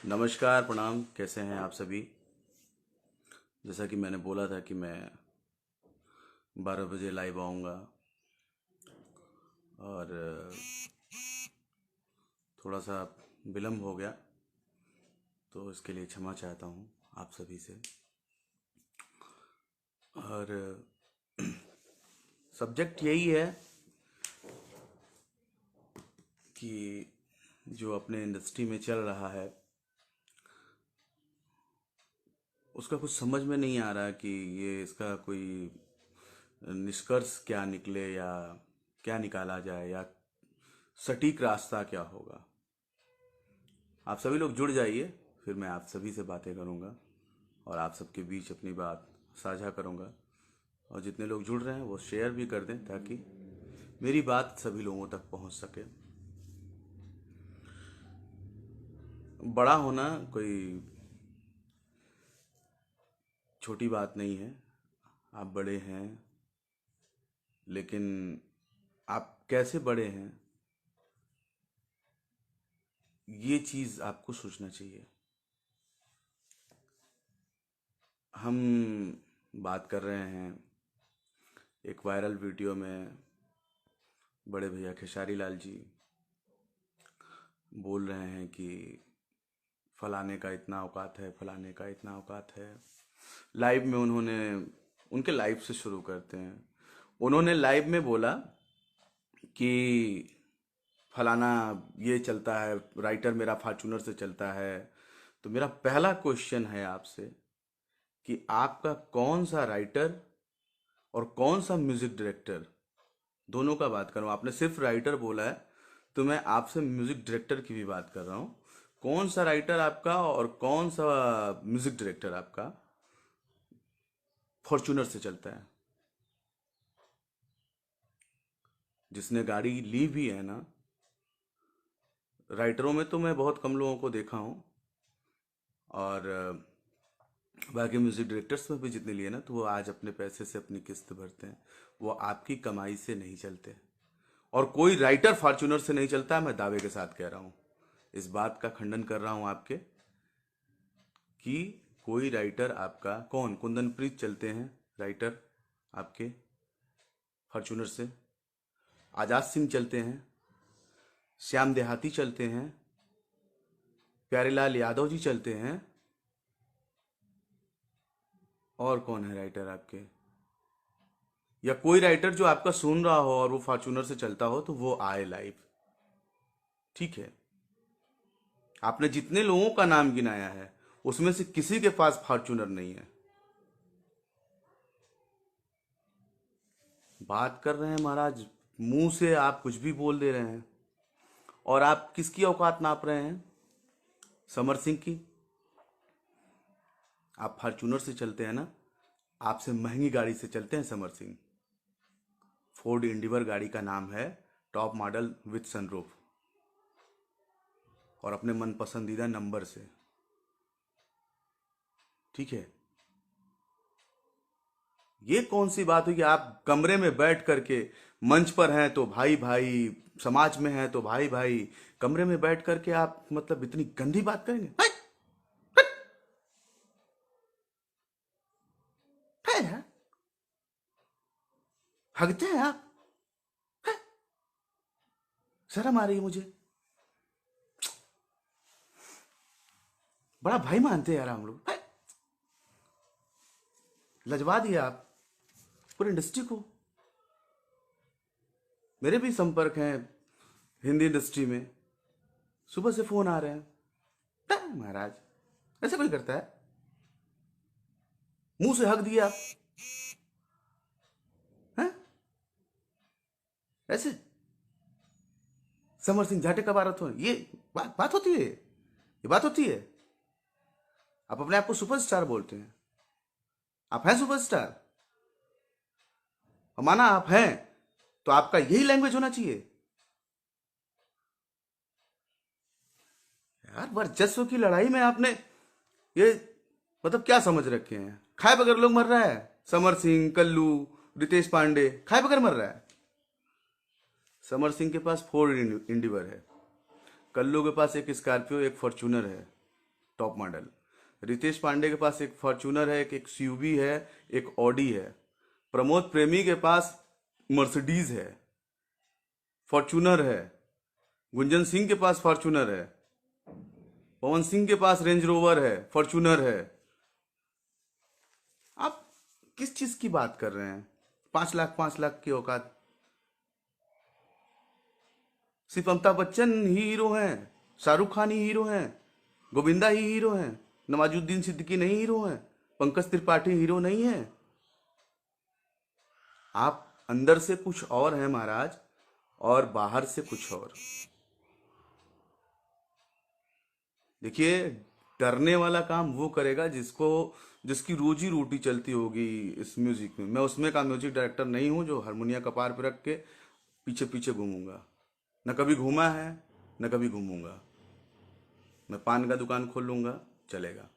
नमस्कार, प्रणाम। कैसे हैं आप सभी? जैसा कि मैंने बोला था कि मैं 12 बजे लाइव आऊँगा और थोड़ा सा विलम्ब हो गया, तो इसके लिए क्षमा चाहता हूँ आप सभी से। और सब्जेक्ट यही है कि जो अपने इंडस्ट्री में चल रहा है उसका कुछ समझ में नहीं आ रहा कि ये इसका कोई निष्कर्ष क्या निकले या क्या निकाला जाए या सटीक रास्ता क्या होगा। आप सभी लोग जुड़ जाइए, फिर मैं आप सभी से बातें करूंगा और आप सबके बीच अपनी बात साझा करूंगा। और जितने लोग जुड़ रहे हैं वो शेयर भी कर दें ताकि मेरी बात सभी लोगों तक पहुंच सके। बड़ा होना कोई छोटी बात नहीं है। आप बड़े हैं, लेकिन आप कैसे बड़े हैं ये चीज़ आपको सोचना चाहिए। हम बात कर रहे हैं एक वायरल वीडियो में, बड़े भैया खेसारी लाल जी बोल रहे हैं कि फलाने का इतना औकात है, फलाने का इतना औकात है। लाइव में उन्होंने, उनके लाइव से शुरू करते हैं। उन्होंने लाइव में बोला कि फलाना ये चलता है, राइटर मेरा फॉर्चूनर से चलता है। तो मेरा पहला क्वेश्चन है आपसे कि आपका कौन सा राइटर और कौन सा म्यूजिक डायरेक्टर, दोनों का बात कर रहा हूँ। आपने सिर्फ राइटर बोला है, तो मैं आपसे म्यूजिक डायरेक्टर की भी बात कर रहा हूँ। कौन सा राइटर आपका और कौन सा म्यूजिक डायरेक्टर आपका फॉर्चूनर से चलता है? जिसने गाड़ी ली भी है ना, राइटरों में तो मैं बहुत कम लोगों को देखा हूँ, और बाकी म्यूजिक डायरेक्टर्स में भी जितने लिए ना, तो वो आज अपने पैसे से अपनी किस्त भरते हैं। वो आपकी कमाई से नहीं चलते। और कोई राइटर फॉर्चूनर से नहीं चलता है, मैं दावे के साथ कह रहा हूँ। इस बात का खंडन कर रहा हूँ आपके कि कोई राइटर आपका, कौन, कुंदन प्रीत चलते हैं राइटर आपके फॉर्चूनर से, आजाद सिंह चलते हैं, श्याम देहाती चलते हैं, प्यारेलाल यादव जी चलते हैं, और कौन है राइटर आपके? या कोई राइटर जो आपका सुन रहा हो और वो फॉर्चूनर से चलता हो तो वो आए लाइव। ठीक है, आपने जितने लोगों का नाम गिनाया है उसमें से किसी के पास फॉर्चूनर नहीं है। बात कर रहे हैं महाराज, मुंह से आप कुछ भी बोल दे रहे हैं। और आप किसकी औकात नाप रहे हैं? समर सिंह की। आप फॉर्चूनर से चलते हैं ना, आपसे महंगी गाड़ी से चलते हैं समर सिंह। फोर्ड इंडिवर गाड़ी का नाम है, टॉप मॉडल विथ सनरूफ, और अपने मन पसंदीदा नंबर से। ठीक है, ये कौन सी बात हुई कि आप कमरे में बैठ करके, मंच पर हैं तो भाई भाई, समाज में हैं तो भाई भाई, कमरे में बैठ करके आप मतलब इतनी गंदी बात करेंगे? हट! है यार, हगते हैं आप। है? शर्म आ रही है मुझे। बड़ा भाई मानते हैं यार हम लोग। है? लजवा दिया आप पूरी इंडस्ट्री को। मेरे भी संपर्क हैं हिंदी इंडस्ट्री में, सुबह से फोन आ रहे हैं। महाराज, ऐसे कोई करता है? मुंह से हक दिया आप। हैं? ऐसे समर सिंह जाटे का बात हो, ये बात होती है? ये बात होती है? आप अपने आप को सुपरस्टार बोलते हैं, आप हैं सुपरस्टार, और माना आप हैं तो आपका यही लैंग्वेज होना चाहिए। यार, वर्चस्व की लड़ाई में आपने ये मतलब क्या समझ रखे हैं? खाए बगैर लोग मर रहा है। समर सिंह, कल्लू, रितेश पांडे खाए बगैर मर रहा है। समर सिंह के पास फोर्ड इंडिवर है, कल्लू के पास एक स्कॉर्पियो, एक फॉर्चूनर है, टॉप मॉडल। रितेश पांडे के पास एक फॉर्च्यूनर है, एक एक्सयूवी है, एक ऑडी है। प्रमोद प्रेमी के पास मर्सिडीज है, फॉर्च्यूनर है। गुंजन सिंह के पास फॉर्च्यूनर है। पवन सिंह के पास रेंज रोवर है, फॉर्च्यूनर है। आप किस चीज की बात कर रहे हैं? 5 लाख की औकात। सिर्फ अमिताभ बच्चन ही हीरो हैं, शाहरुख खान ही हीरो हैं, गोविंदा ही हीरो हैं, नवाजुद्दीन सिद्दीकी नहीं हीरो हैं, पंकज त्रिपाठी हीरो नहीं है। आप अंदर से कुछ और हैं महाराज, और बाहर से कुछ और। देखिए, डरने वाला काम वो करेगा जिसकी रोजी रोटी चलती होगी इस म्यूजिक में। मैं उसमें का म्यूजिक डायरेक्टर नहीं हूं जो हारमोनिया कपार पे रख के पीछे पीछे घूमूंगा। न कभी घूमा है, न कभी घूमूंगा। मैं पान का दुकान खोल लूंगा, चलेगा।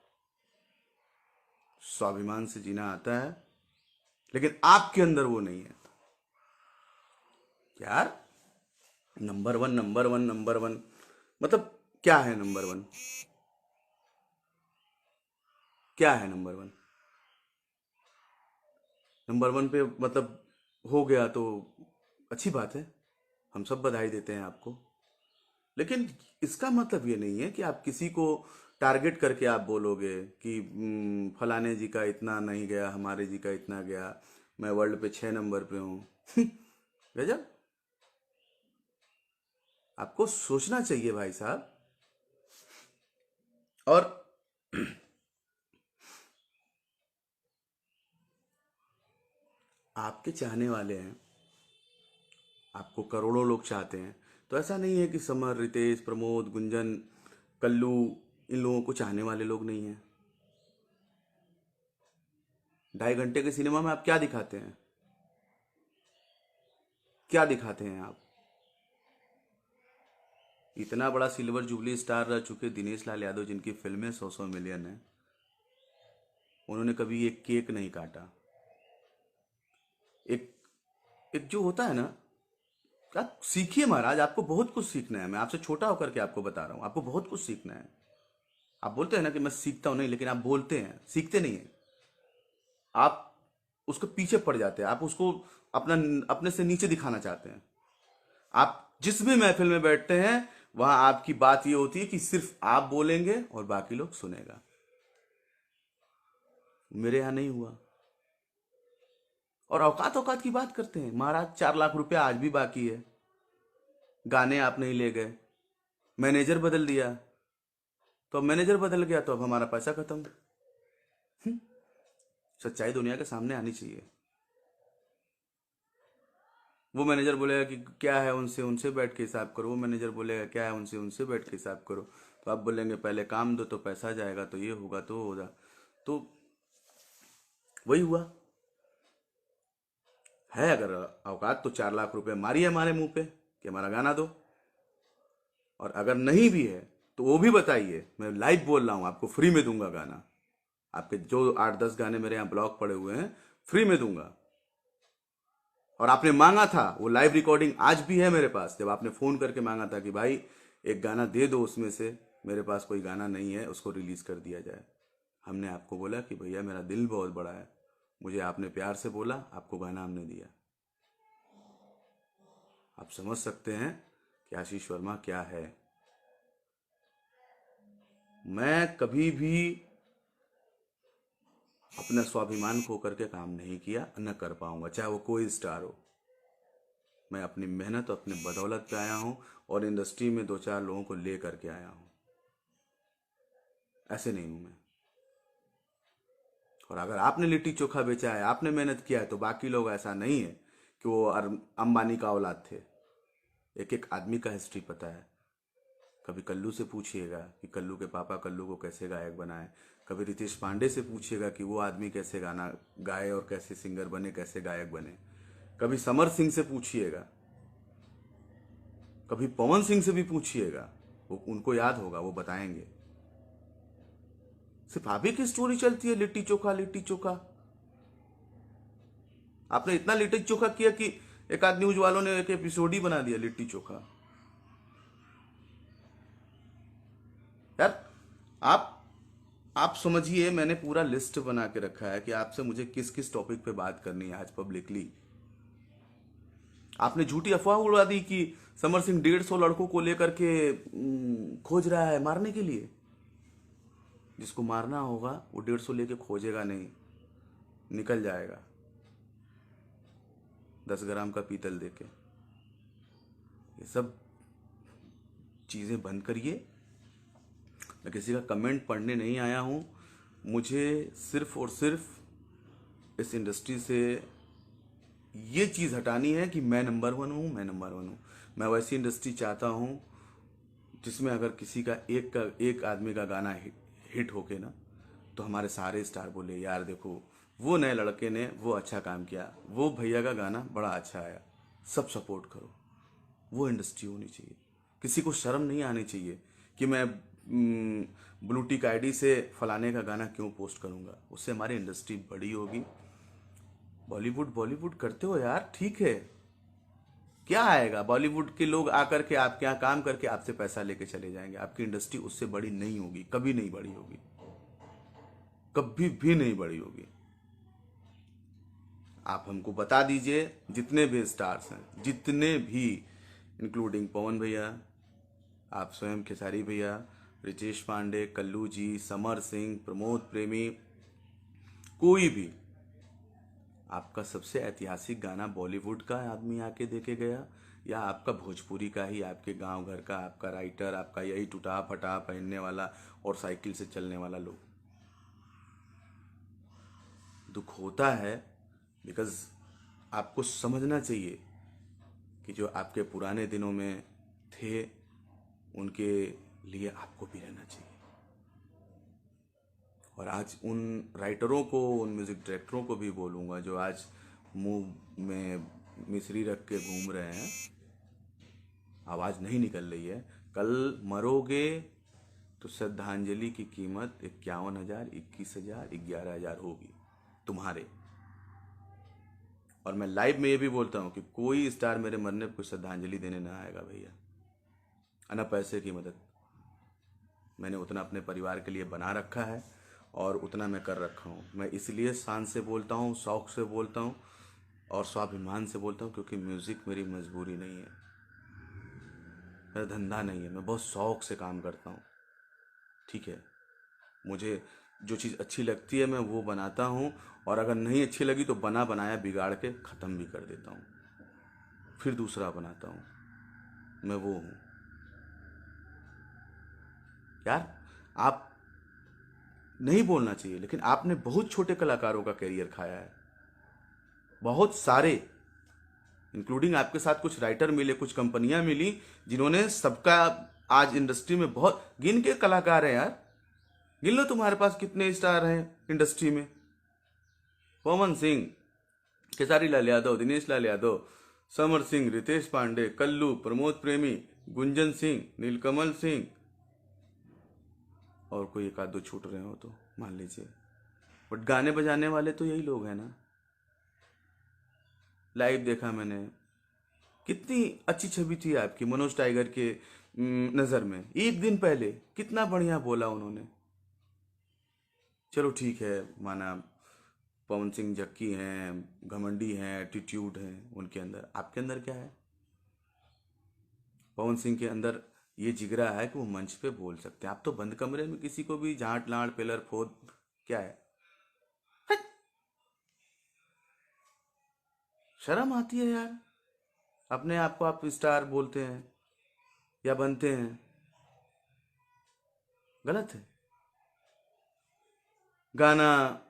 स्वाभिमान से जीना आता है, लेकिन आपके अंदर वो नहीं है यार। Number one, number one, number one, मतलब क्या है नंबर वन? क्या है नंबर वन? नंबर वन पे मतलब हो गया तो अच्छी बात है, हम सब बधाई देते हैं आपको। लेकिन इसका मतलब ये नहीं है कि आप किसी को टारगेट करके आप बोलोगे कि फलाने जी का इतना नहीं गया, हमारे जी का इतना गया, मैं वर्ल्ड पे 6 नंबर पे हूं। गजब। आपको सोचना चाहिए भाई साहब। और आपके चाहने वाले हैं, आपको करोड़ों लोग चाहते हैं, तो ऐसा नहीं है कि समर, रितेश, प्रमोद, गुंजन, कल्लू, इन लोगों को चाहने वाले लोग नहीं हैं। 2.5 घंटे के सिनेमा में आप क्या दिखाते हैं? क्या दिखाते हैं आप? इतना बड़ा सिल्वर जुबली स्टार रह चुके दिनेश लाल यादव, जिनकी फिल्में 100-100 मिलियन है, उन्होंने कभी एक केक नहीं काटा। एक एक जो होता है ना, आप सीखिए महाराज। आपको बहुत कुछ सीखना है। मैं आपसे छोटा होकर के आपको बता रहा हूं, आपको बहुत कुछ सीखना है। आप बोलते हैं ना कि मैं सीखता हूं, नहीं, लेकिन आप बोलते हैं, सीखते नहीं है। आप उसके पीछे पड़ जाते हैं, आप उसको अपना अपने से नीचे दिखाना चाहते हैं। आप जिस भी महफिल में बैठते हैं, वहां आपकी बात ये होती है कि सिर्फ आप बोलेंगे और बाकी लोग सुनेगा। मेरे यहां नहीं हुआ। और औकात औकात की बात करते हैं महाराज। 4 लाख रुपया आज भी बाकी है, गाने आप नहीं ले गए, मैनेजर बदल दिया, तो अब मैनेजर बदल गया तो अब हमारा पैसा खत्म। सच्चाई दुनिया के सामने आनी चाहिए। वो मैनेजर बोलेगा कि क्या है, उनसे उनसे बैठ के हिसाब करो। वो मैनेजर बोलेगा क्या है, उनसे उनसे बैठ के हिसाब करो। तो आप बोलेंगे पहले काम दो तो पैसा जाएगा, तो ये होगा तो होगा। तो वही हुआ है। अगर औकात तो 4 लाख रुपए मारिए हमारे मुंह पे कि हमारा गाना दो। और अगर नहीं भी है तो वो भी बताइए। मैं लाइव बोल रहा हूं, आपको फ्री में दूंगा गाना। आपके जो 8-10 गाने मेरे यहाँ ब्लॉक पड़े हुए हैं, फ्री में दूंगा। और आपने मांगा था, वो लाइव रिकॉर्डिंग आज भी है मेरे पास। जब आपने फोन करके मांगा था कि भाई एक गाना दे दो उसमें से, मेरे पास कोई गाना नहीं है, उसको रिलीज कर दिया जाए। हमने आपको बोला कि भैया मेरा दिल बहुत बड़ा है, मुझे आपने प्यार से बोला, आपको गाना हमने दिया। आप समझ सकते हैं कि आशीष वर्मा क्या है। मैं कभी भी अपना स्वाभिमान खो करके काम नहीं किया, न कर पाऊंगा, चाहे वो कोई स्टार हो। मैं अपनी मेहनत, अपने बदौलत पे आया हूं, और इंडस्ट्री में 2-4 लोगों को ले करके आया हूं। ऐसे नहीं हूं मैं। और अगर आपने लिट्टी चोखा बेचा है, आपने मेहनत किया है, तो बाकी लोग ऐसा नहीं है कि वो अंबानी का औलाद थे। एक एक आदमी का हिस्ट्री पता है। कभी कल्लू से पूछिएगा कि कल्लू के पापा कल्लू को कैसे गायक बनाए। कभी रितेश पांडे से पूछिएगा कि वो आदमी कैसे गाना गाए और कैसे सिंगर बने, कैसे गायक बने। कभी समर सिंह से पूछिएगा, कभी पवन सिंह से भी पूछिएगा, वो उनको याद होगा, वो बताएंगे। सिर्फ आप ही की स्टोरी चलती है, लिट्टी चोखा लिट्टी चोखा। आपने इतना लिट्टी चोखा किया कि एक आध न्यूज वालों ने एक एपिसोड ही बना दिया लिट्टी चोखा। यार, आप आप समझिए, मैंने पूरा लिस्ट बना के रखा है कि आपसे मुझे किस किस टॉपिक पे बात करनी है आज पब्लिकली। आपने झूठी अफवाह उड़ा दी कि समर सिंह 150 लड़कों को लेकर के खोज रहा है मारने के लिए। जिसको मारना होगा वो 150 लेके खोजेगा नहीं, निकल जाएगा 10 ग्राम का पीतल देके। ये सब चीज़ें बंद करिए। मैं किसी का कमेंट पढ़ने नहीं आया हूँ। मुझे सिर्फ और सिर्फ इस इंडस्ट्री से ये चीज़ हटानी है कि मैं नंबर वन हूँ, मैं नंबर वन हूँ। मैं वैसी इंडस्ट्री चाहता हूँ जिसमें अगर किसी का एक आदमी का गाना हिट होके ना, तो हमारे सारे स्टार बोले यार देखो वो नए लड़के ने वो अच्छा काम किया, वो भैया का गाना बड़ा अच्छा आया, सब सपोर्ट करो। वो इंडस्ट्री होनी चाहिए। किसी को शर्म नहीं आनी चाहिए कि मैं ब्लू टिक आईडी से फलाने का गाना क्यों पोस्ट करूंगा। उससे हमारी इंडस्ट्री बड़ी होगी। बॉलीवुड बॉलीवुड करते हो यार, ठीक है, क्या आएगा? बॉलीवुड के लोग आकर के आपके यहाँ काम करके आपसे पैसा लेके चले जाएंगे। आपकी इंडस्ट्री उससे बड़ी नहीं होगी, कभी नहीं बड़ी होगी, कभी भी नहीं बड़ी होगी। आप हमको बता दीजिए, जितने भी स्टार्स हैं, जितने भी, इंक्लूडिंग पवन भैया, आप स्वयं खेसारी भैया, रितेश पांडे, कल्लू जी, समर सिंह, प्रमोद प्रेमी, कोई भी आपका सबसे ऐतिहासिक गाना बॉलीवुड का आदमी आके देके गया, या आपका भोजपुरी का ही, आपके गांव घर का आपका राइटर, आपका यही टूटा फटा पहनने वाला और साइकिल से चलने वाला लोग। दुख होता है, बिकॉज आपको समझना चाहिए कि जो आपके पुराने दिनों में थे उनके लिए आपको भी रहना चाहिए। और आज उन राइटरों को, उन म्यूजिक डायरेक्टरों को भी बोलूँगा जो आज मुंह में मिश्री रख के घूम रहे हैं, आवाज़ नहीं निकल रही है, कल मरोगे तो श्रद्धांजलि की कीमत 51,000, 21,000, 11,000 होगी तुम्हारे। और मैं लाइव में ये भी बोलता हूँ कि कोई स्टार मेरे मरने पर कोई श्रद्धांजलि देने ना आएगा भैया, ना पैसे की मदद। मैंने उतना अपने परिवार के लिए बना रखा है और उतना मैं कर रखा हूँ। मैं इसलिए शान से बोलता हूँ, शौक से बोलता हूँ और स्वाभिमान से बोलता हूँ, क्योंकि म्यूज़िक मेरी मजबूरी नहीं है, मेरा धंधा नहीं है। मैं बहुत शौक से काम करता हूँ, ठीक है। मुझे जो चीज़ अच्छी लगती है मैं वो बनाता हूँ, और अगर नहीं अच्छी लगी तो बना बनाया बिगाड़ के ख़त्म भी कर देता हूँ, फिर दूसरा बनाता हूँ। मैं वो हूँ यार। आप नहीं बोलना चाहिए, लेकिन आपने बहुत छोटे कलाकारों का करियर खाया है, बहुत सारे, इंक्लूडिंग आपके साथ कुछ राइटर मिले, कुछ कंपनियां मिली जिन्होंने सबका आज इंडस्ट्री में बहुत गिन के कलाकार हैं यार। गिन लो तुम्हारे पास कितने स्टार हैं इंडस्ट्री में। पवन सिंह, खेसारी लाल यादव, दिनेश लाल यादव, समर सिंह, रितेश पांडे, कल्लू, प्रमोद प्रेमी, गुंजन सिंह, नीलकमल सिंह, और कोई एक आध दो छूट रहे हो तो मान लीजिए, बट गाने बजाने वाले तो यही लोग हैं ना। लाइव देखा मैंने, कितनी अच्छी छवि थी आपकी मनोज टाइगर के नज़र में। एक दिन पहले कितना बढ़िया बोला उन्होंने। चलो ठीक है, माना पवन सिंह जक्की हैं, घमंडी हैं, एटीट्यूड है उनके अंदर, आपके अंदर क्या है? पवन सिंह के अंदर ये जिगरा है कि वो मंच पे बोल सकते हैं। आप तो बंद कमरे में किसी को भी झांट लाड़ पेलर फोद, क्या है? हट! शर्म आती है यार। अपने आप को आप स्टार बोलते हैं या बनते हैं, गलत है। गाना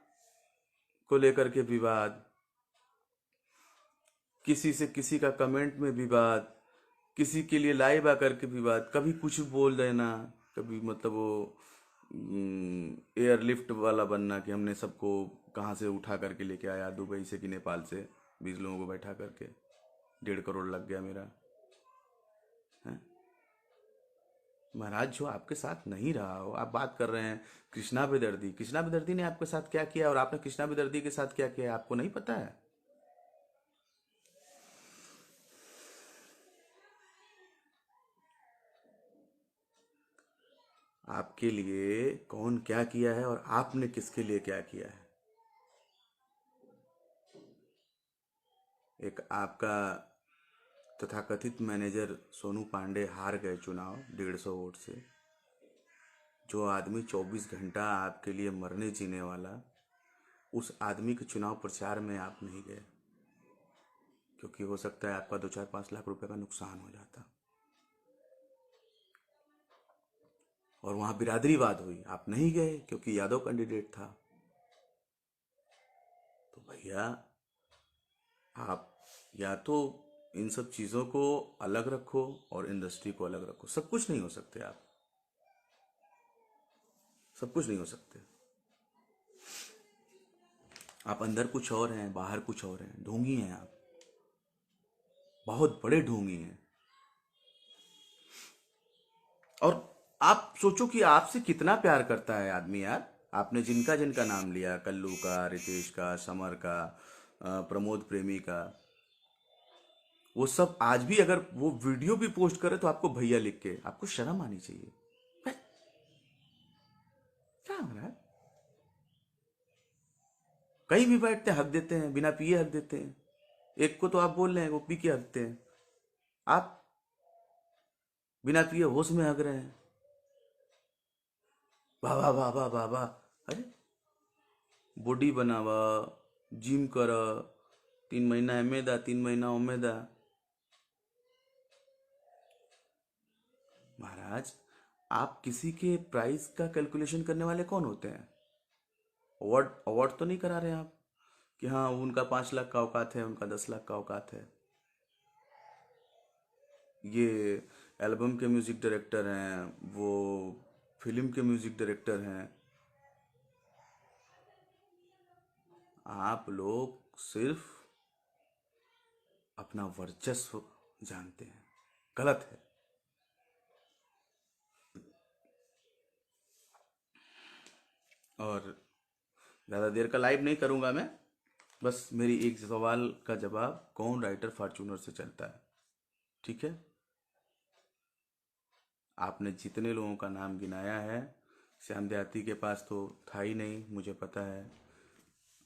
को लेकर के विवाद, किसी से किसी का कमेंट में विवाद, किसी के लिए लाइव आकर के विवाद, कभी कुछ बोल देना, कभी मतलब वो एयरलिफ्ट वाला बनना कि हमने सबको कहाँ से उठा करके लेके आया, दुबई से कि नेपाल से 20 लोगों को बैठा करके 1.5 करोड़ लग गया मेरा। हैं? महाराज, जो आपके साथ नहीं रहा हो, आप बात कर रहे हैं कृष्णा बेदर्दी। कृष्णा बेदर्दी ने आपके साथ क्या किया और आपने कृष्णा बेदर्दी के साथ क्या किया, आपको नहीं पता है? आपके लिए कौन क्या किया है और आपने किसके लिए क्या किया है। एक आपका तथाकथित मैनेजर सोनू पांडे हार गए चुनाव 150 वोट से। जो आदमी 24 घंटा आपके लिए मरने जीने वाला, उस आदमी के चुनाव प्रचार में आप नहीं गए, क्योंकि हो सकता है आपका 2-4-5 लाख रुपए का नुकसान हो जाता। और वहां बिरादरीवाद हुई, आप नहीं गए क्योंकि यादव कैंडिडेट था। तो भैया, आप या तो इन सब चीज़ों को अलग रखो और इंडस्ट्री को अलग रखो। सब कुछ नहीं हो सकते आप, सब कुछ नहीं हो सकते। आप अंदर कुछ और हैं, बाहर कुछ और हैं, ढोंगी हैं आप, बहुत बड़े ढोंगी हैं। और आप सोचो कि आपसे कितना प्यार करता है आदमी यार। आपने जिनका जिनका नाम लिया, कल्लू का, रितेश का, समर का, प्रमोद प्रेमी का, वो सब आज भी अगर वो वीडियो भी पोस्ट करे तो आपको भैया लिख के, आपको शर्म आनी चाहिए। हैं? क्या हो रहा है? कहीं भी बैठते हैं हक देते हैं, बिना पिए हक देते हैं। एक को तो आप बोल रहे हैं वो पी के हकते हैं, आप बिना पिए होश में हक रहे हैं। वाह वाह वाह वाह वाह वाह। अरे, बॉडी बनावा, जिम कर, 3 महीना एमे दा, 3 महीना ओमे दा। महाराज, आप किसी के प्राइस का कैलकुलेशन करने वाले कौन होते हैं? अवार्ड अवार्ड तो नहीं करा रहे आप कि हाँ उनका 5 लाख का औकात है, उनका 10 लाख का औकात है। ये एल्बम के म्यूजिक डायरेक्टर हैं, वो फिल्म के म्यूजिक डायरेक्टर हैं। आप लोग सिर्फ अपना वर्चस्व जानते हैं, गलत है। और ज़्यादा देर का लाइव नहीं करूंगा मैं। बस मेरी एक सवाल का जवाब, कौन राइटर फॉर्चूनर से चलता है? ठीक है, आपने जितने लोगों का नाम गिनाया है, श्याम देहाती के पास तो था ही नहीं, मुझे पता है।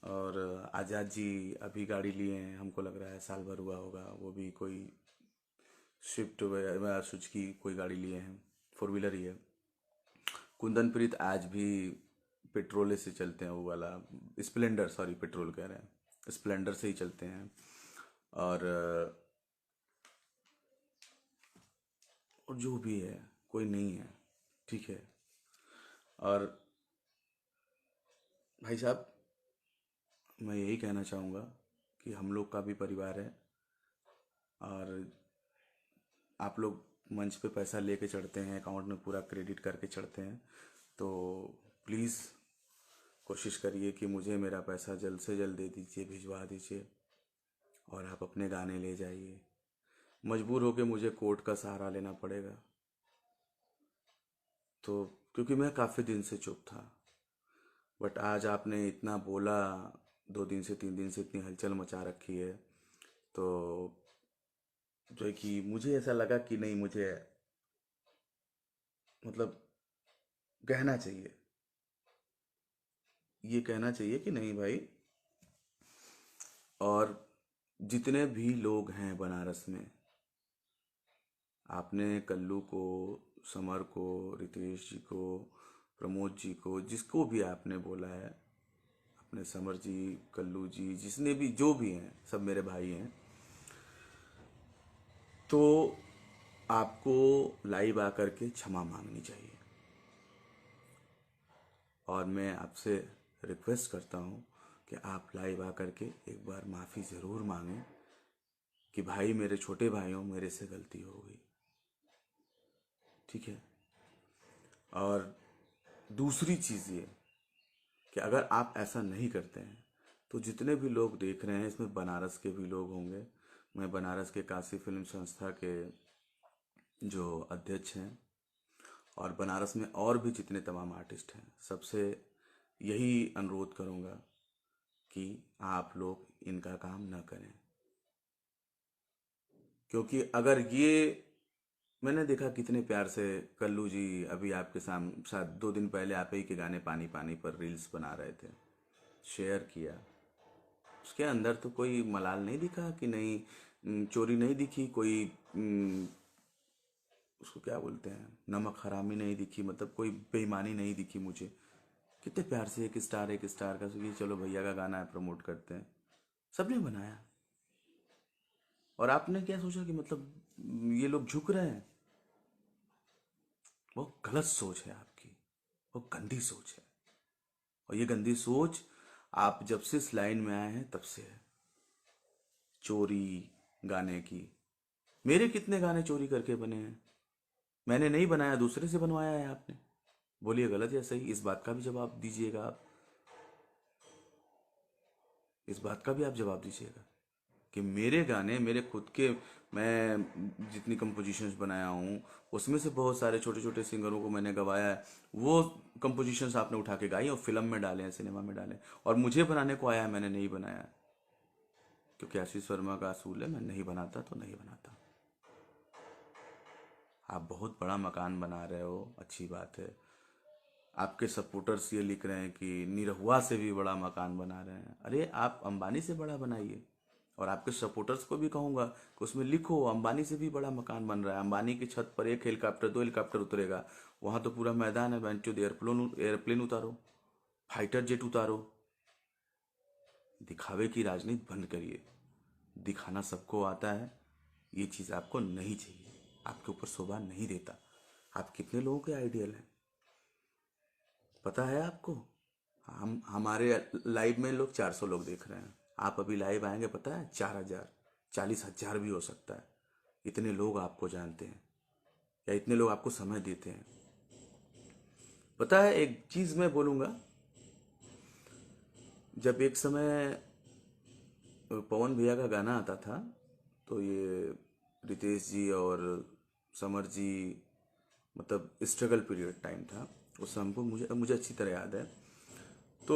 और आज़ाद जी अभी गाड़ी लिए हैं, हमको लग रहा है साल भर हुआ होगा, वो भी कोई स्विफ्ट सुजुकी कोई गाड़ी लिए हैं, 4 व्हीलर ही है। कुंदन प्रीत आज भी पेट्रोल से चलते हैं, वो वाला स्प्लेंडर, सॉरी पेट्रोल कह रहे हैं, स्प्लेंडर से ही चलते हैं। और और जो भी है, कोई नहीं है, ठीक है। और भाई साहब, मैं यही कहना चाहूँगा कि हम लोग का भी परिवार है, और आप लोग मंच पे पैसा लेके चढ़ते हैं, अकाउंट में पूरा क्रेडिट करके चढ़ते हैं, तो प्लीज़ कोशिश करिए कि मुझे मेरा पैसा जल्द से जल्द दे दीजिए, भिजवा दीजिए, और आप अपने गाने ले जाइए। मजबूर होके मुझे कोर्ट का सहारा लेना पड़ेगा, तो क्योंकि मैं काफ़ी दिन से चुप था। बट आज आपने इतना बोला, 2 दिन से 3 दिन से इतनी हलचल मचा रखी है, तो जो है कि मुझे ऐसा लगा कि नहीं, मुझे मतलब कहना चाहिए, ये कहना चाहिए कि नहीं भाई। और जितने भी लोग हैं बनारस में, आपने कल्लू को, समर को, रितेश जी को, प्रमोद जी को, जिसको भी आपने बोला है, अपने समर जी, कल्लू जी, जिसने भी, जो भी हैं, सब मेरे भाई हैं। तो आपको लाइव आकर के क्षमा मांगनी चाहिए। और मैं आपसे रिक्वेस्ट करता हूँ कि आप लाइव आकर के एक बार माफ़ी ज़रूर मांगें कि भाई, मेरे छोटे भाइयों, मेरे से गलती हो गई, ठीक है। और दूसरी चीज़ ये कि अगर आप ऐसा नहीं करते हैं, तो जितने भी लोग देख रहे हैं, इसमें बनारस के भी लोग होंगे। मैं बनारस के काशी फिल्म संस्था के जो अध्यक्ष हैं, और बनारस में और भी जितने तमाम आर्टिस्ट हैं, सबसे यही अनुरोध करूँगा कि आप लोग इनका काम न करें। क्योंकि अगर ये मैंने देखा कितने प्यार से कल्लू जी अभी आपके साथ 2 दिन पहले आप ही के गाने पानी पानी पर रील्स बना रहे थे, शेयर किया। उसके अंदर तो कोई मलाल नहीं दिखा कि नहीं, चोरी नहीं दिखी कोई, उसको क्या बोलते हैं, नमक हरामी नहीं दिखी, मतलब कोई बेईमानी नहीं दिखी मुझे। कितने प्यार से एक स्टार का ये चलो भैया का गाना है प्रमोट करते हैं, सबने बनाया। और आपने क्या सोचा कि मतलब ये लोग झुक रहे हैं? वो गलत सोच है आपकी, वो गंदी सोच है। और ये गंदी सोच आप जब से इस लाइन में आए हैं तब से है, चोरी गाने की। मेरे कितने गाने चोरी करके बने हैं? मैंने नहीं बनाया, दूसरे से बनवाया है आपने। बोलिए गलत या सही, इस बात का भी जवाब दीजिएगा आप। इस बात का भी आप जवाब दीजिएगा कि मेरे गाने मेरे खुद के, मैं जितनी कंपोजिशंस बनाया हूँ उसमें से बहुत सारे छोटे छोटे सिंगरों को मैंने गवाया है। वो कंपोजिशंस आपने उठा के गाई और फिल्म में डाले हैं, सिनेमा में डाले हैं, और मुझे बनाने को आया है, मैंने नहीं बनाया। क्योंकि आशीष वर्मा का असूल है, मैं नहीं बनाता तो नहीं बनाता। आप बहुत बड़ा मकान बना रहे हो, अच्छी बात है। आपके सपोर्टर्स ये लिख रहे हैं कि निरहुआ से भी बड़ा मकान बना रहे हैं। अरे आप अंबानी से बड़ा बनाइए। और आपके सपोर्टर्स को भी कहूंगा कि उसमें लिखो अंबानी से भी बड़ा मकान बन रहा है। अंबानी की छत पर एक हेलीकॉप्टर, 2 हेलीकॉप्टर उतरेगा, वहां तो पूरा मैदान है, बेंचो एयरप्लेन, एयरप्लेन उतारो, फाइटर जेट उतारो। दिखावे की राजनीति बंद करिए। दिखाना सबको आता है, ये चीज़ आपको नहीं चाहिए, आपके ऊपर शोभा नहीं देता। आप कितने लोगों के आइडियल हैं पता है आपको? हम हमारे लाइव में लोग 400 लोग देख रहे हैं, आप अभी लाइव आएंगे पता है 4,000, 40,000 भी हो सकता है। इतने लोग आपको जानते हैं या इतने लोग आपको समय देते हैं। पता है एक चीज मैं बोलूंगा, जब एक समय पवन भैया का गाना आता था तो ये रितेश जी और समर जी, मतलब स्ट्रगल पीरियड टाइम था उस समय, हमको मुझे मुझे अच्छी तरह याद है। तो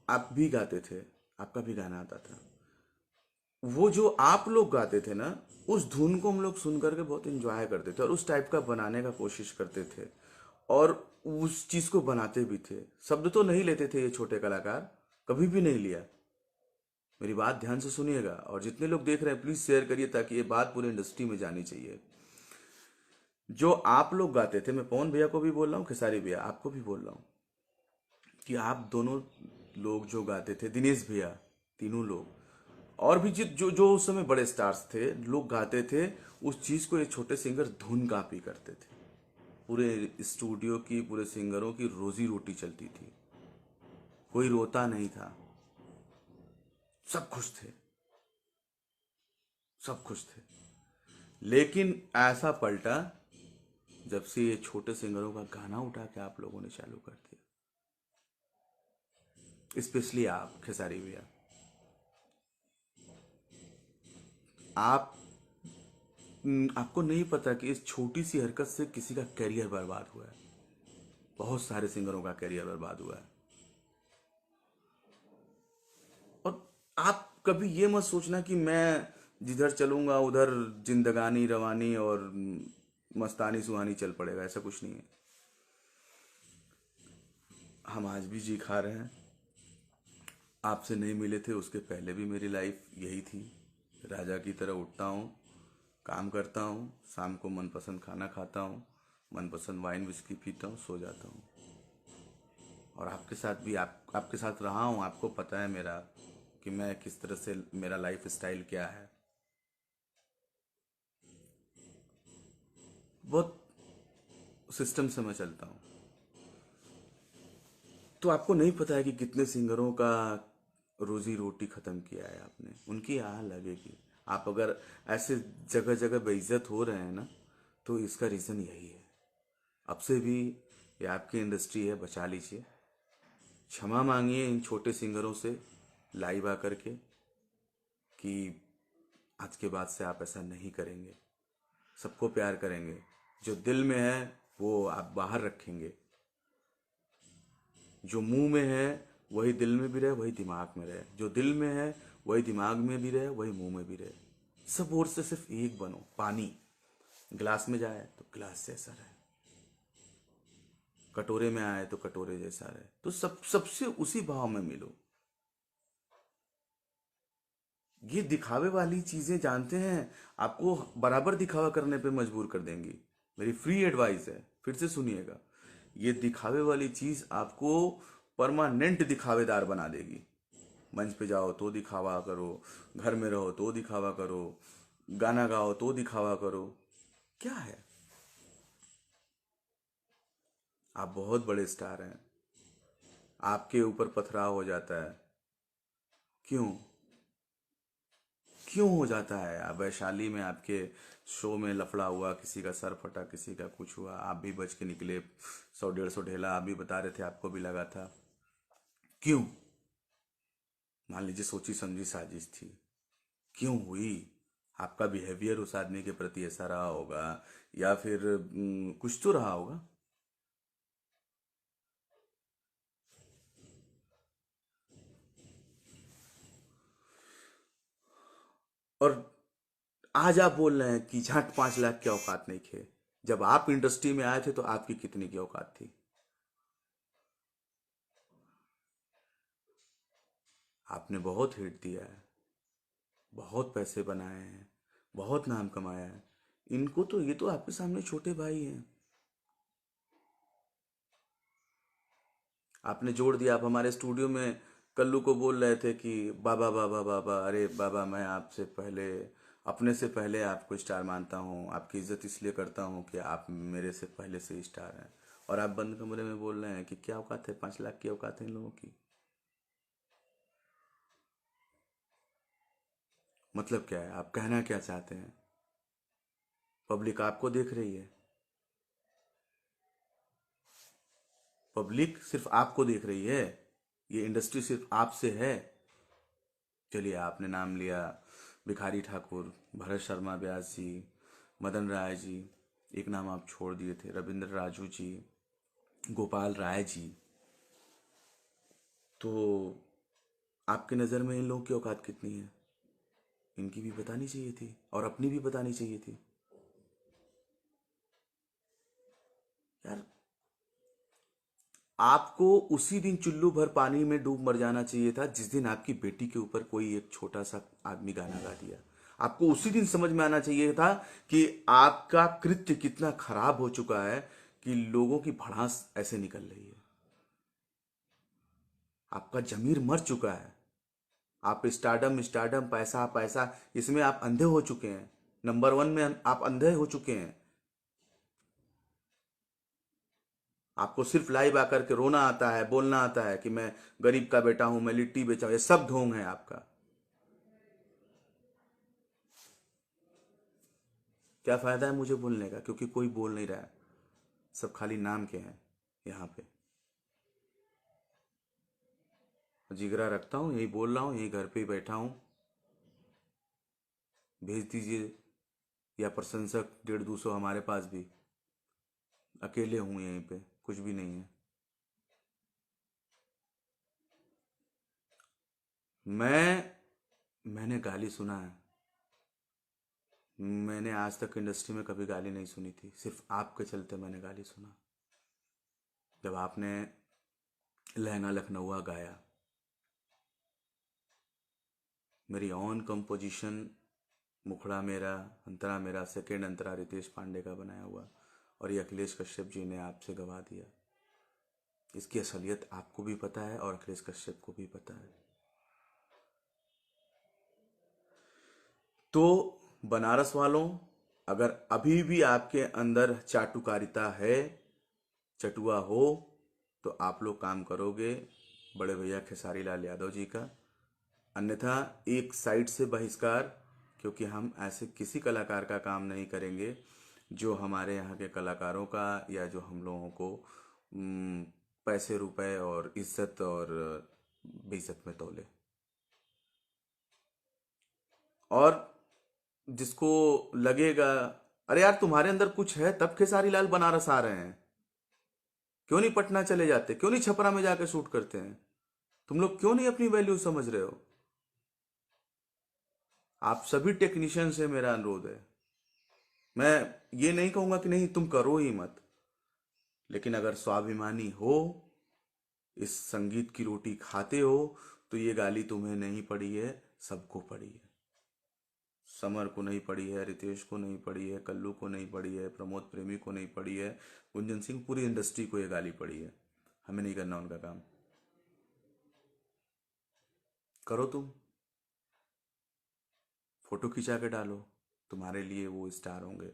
आप भी गाते थे, आपका भी गाना आता था। वो जो आप लोग गाते थे ना, उस धुन को हम लोग सुन करके बहुत इंजॉय करते थे और उस टाइप का बनाने का कोशिश करते थे, और उस चीज को बनाते भी थे। शब्द तो नहीं लेते थे ये छोटे कलाकार, कभी भी नहीं लिया। मेरी बात ध्यान से सुनिएगा, और जितने लोग देख रहे हैं प्लीज शेयर करिए ताकि ये बात पूरी इंडस्ट्री में जानी चाहिए। जो आप लोग गाते थे, मैं पवन भैया को भी बोल रहा हूँ, खेसारी भैया आपको भी बोल रहा हूँ, कि आप दोनों लोग जो गाते थे, दिनेश भैया, तीनों लोग, और भी जित जो जो उस समय बड़े स्टार्स थे, लोग गाते थे उस चीज को, ये छोटे सिंगर धुन कापी करते थे। पूरे स्टूडियो की, पूरे सिंगरों की रोजी रोटी चलती थी, कोई रोता नहीं था, सब खुश थे, सब खुश थे। लेकिन ऐसा पलटा जब से ये छोटे सिंगरों का गाना उठा के आप लोगों ने चालू कर दिया, स्पेशली आप खेसारी भैया। आप आपको नहीं पता कि इस छोटी सी हरकत से किसी का करियर बर्बाद हुआ है, बहुत सारे सिंगरों का करियर बर्बाद हुआ है। और आप कभी ये मत सोचना कि मैं जिधर चलूंगा उधर जिंदगानी रवानी और मस्तानी सुहानी चल पड़ेगा, ऐसा कुछ नहीं है। हम आज भी जी खा रहे हैं। आपसे नहीं मिले थे उसके पहले भी मेरी लाइफ यही थी, राजा की तरह उठता हूँ, काम करता हूँ, शाम को मनपसंद खाना खाता हूँ, मनपसंद वाइन विस्की पीता हूँ, सो जाता हूँ। और आपके साथ भी आपके साथ रहा हूँ, आपको पता है मेरा कि मैं किस तरह से, मेरा लाइफ स्टाइल क्या है। बहुत सिस्टम से मैं चलता हूँ। तो आपको नहीं पता है कि कितने सिंगरों का रोजी रोटी खत्म किया है आपने, उनकी आह लगेगी। आप अगर ऐसे जगह जगह बेइज्जत हो रहे हैं ना, तो इसका रीज़न यही है। अब से भी ये आपकी इंडस्ट्री है, बचा लीजिए। क्षमा मांगिए इन छोटे सिंगरों से लाइव आकर के कि आज के बाद से आप ऐसा नहीं करेंगे, सबको प्यार करेंगे, जो दिल में है वो आप बाहर रखेंगे, जो मुंह में है वही दिल में भी रहे, वही दिमाग में रहे, जो दिल में है वही दिमाग में भी रहे, वही मुंह में भी रहे। सब ओर से सिर्फ एक बनो, पानी। ग्लास में जाए तो ग्लास जैसा रहे, कटोरे में आए तो कटोरे जैसा रहे। तो सबसे उसी भाव में मिलो। ये दिखावे वाली चीजें जानते हैं आपको बराबर दिखावा करने पे मजबूर कर देंगी। मेरी फ्री एडवाइस है, फिर से सुनिएगा। ये दिखावे वाली चीज आपको परमानेंट दिखावेदार बना देगी। मंच पे जाओ तो दिखावा करो, घर में रहो तो दिखावा करो, गाना गाओ तो दिखावा करो। क्या है? आप बहुत बड़े स्टार हैं, आपके ऊपर पथराव हो जाता है। क्यों? क्यों हो जाता है? आप वैशाली में आपके शो में लफड़ा हुआ, किसी का सर फटा, किसी का कुछ हुआ, आप भी बच के निकले। 100-150 ढेला आप भी बता रहे थे, आपको भी लगा था। क्यों? मान लीजिए सोची समझी साजिश थी, क्यों हुई? आपका बिहेवियर उस आदमी के प्रति ऐसा रहा होगा, या फिर कुछ तो रहा होगा। और आज आप बोल रहे हैं कि झट 5 लाख की औकात नहीं थे। जब आप इंडस्ट्री में आए थे तो आपकी कितनी की औकात थी? आपने बहुत हिट दिया है, बहुत पैसे बनाए हैं, बहुत नाम कमाया है। इनको तो, ये तो आपके सामने छोटे भाई हैं। आपने जोड़ दिया। आप हमारे स्टूडियो में कल्लू को बोल रहे थे कि बाबा बाबा बाबा, अरे बाबा मैं आपसे पहले, अपने से पहले आपको स्टार मानता हूँ, आपकी इज्जत इसलिए करता हूँ कि आप मेरे से पहले से स्टार हैं। और आप बंद कमरे में बोल रहे हैं कि क्या औकात है, 5 लाख की औकात है इन लोगों की। मतलब क्या है? आप कहना क्या चाहते हैं? पब्लिक आपको देख रही है, पब्लिक सिर्फ आपको देख रही है, ये इंडस्ट्री सिर्फ आपसे है। चलिए, आपने नाम लिया भिखारी ठाकुर, भरत शर्मा व्यास जी, मदन राय जी, एक नाम आप छोड़ दिए थे, रविंद्र राजू जी, गोपाल राय जी। तो आपके नज़र में इन लोगों की औकात कितनी है? इनकी भी बतानी चाहिए थी और अपनी भी बतानी चाहिए थी। यार, आपको उसी दिन चुल्लू भर पानी में डूब मर जाना चाहिए था जिस दिन आपकी बेटी के ऊपर कोई एक छोटा सा आदमी गाना गा दिया। आपको उसी दिन समझ में आना चाहिए था कि आपका कृत्य कितना खराब हो चुका है, कि लोगों की भड़ास ऐसे निकल रही है। आपका जमीर मर चुका है। आप स्टारडम स्टारडम, पैसा पैसा, इसमें आप अंधे हो चुके हैं। नंबर 1 में आप अंधे हो चुके हैं। आपको सिर्फ लाइव आकर के रोना आता है, बोलना आता है कि मैं गरीब का बेटा हूं, मैं लिट्टी बेचा हूं। ये सब ढोंग है आपका। क्या फायदा है मुझे बोलने का, क्योंकि कोई बोल नहीं रहा है। सब खाली नाम के हैं यहाँ पे। जिगरा रखता हूँ, यही बोल रहा हूँ, यही घर पे ही बैठा हूँ। भेज दीजिए, या प्रशंसक 150-200 हमारे पास भी। अकेले हूँ यहीं पे, कुछ भी नहीं है। मैंने गाली सुना है। मैंने आज तक इंडस्ट्री में कभी गाली नहीं सुनी थी, सिर्फ आपके चलते मैंने गाली सुना। जब आपने लहंगा लखनऊआ गाया, मेरी ऑन कंपोजिशन, मुखड़ा मेरा, अंतरा मेरा, सेकेंड अंतरा रितेश पांडे का बनाया हुआ, और ये अखिलेश कश्यप जी ने आपसे गवा दिया। इसकी असलियत आपको भी पता है और अखिलेश कश्यप को भी पता है। तो बनारस वालों, अगर अभी भी आपके अंदर चाटुकारिता है, चटुआ हो, तो आप लोग काम करोगे बड़े भैया खेसारी लाल यादव जी का। अन्यथा एक साइड से बहिष्कार, क्योंकि हम ऐसे किसी कलाकार का काम नहीं करेंगे जो हमारे यहाँ के कलाकारों का, या जो हम लोगों को उम, पैसे रुपए और इज्जत और बेइज्जत में तौले। और जिसको लगेगा, अरे यार तुम्हारे अंदर कुछ है तब खेसारी लाल बनारस आ रहे हैं, क्यों नहीं पटना चले जाते, क्यों नहीं छपरा में जाके शूट करते हैं? तुम लोग क्यों नहीं अपनी वैल्यू समझ रहे हो? आप सभी टेक्नीशियन से मेरा अनुरोध है, मैं ये नहीं कहूंगा कि नहीं तुम करो ही मत, लेकिन अगर स्वाभिमानी हो, इस संगीत की रोटी खाते हो, तो ये गाली तुम्हें नहीं पड़ी है, सबको पड़ी है। समर को नहीं पड़ी है, रितेश को नहीं पड़ी है, कल्लू को नहीं पड़ी है, प्रमोद प्रेमी को नहीं पड़ी है, गुंजन सिंह, पूरी इंडस्ट्री को ये गाली पड़ी है। हमें नहीं करना उनका काम। करो तुम, फोटो खिंचा के डालो, तुम्हारे लिए वो स्टार होंगे।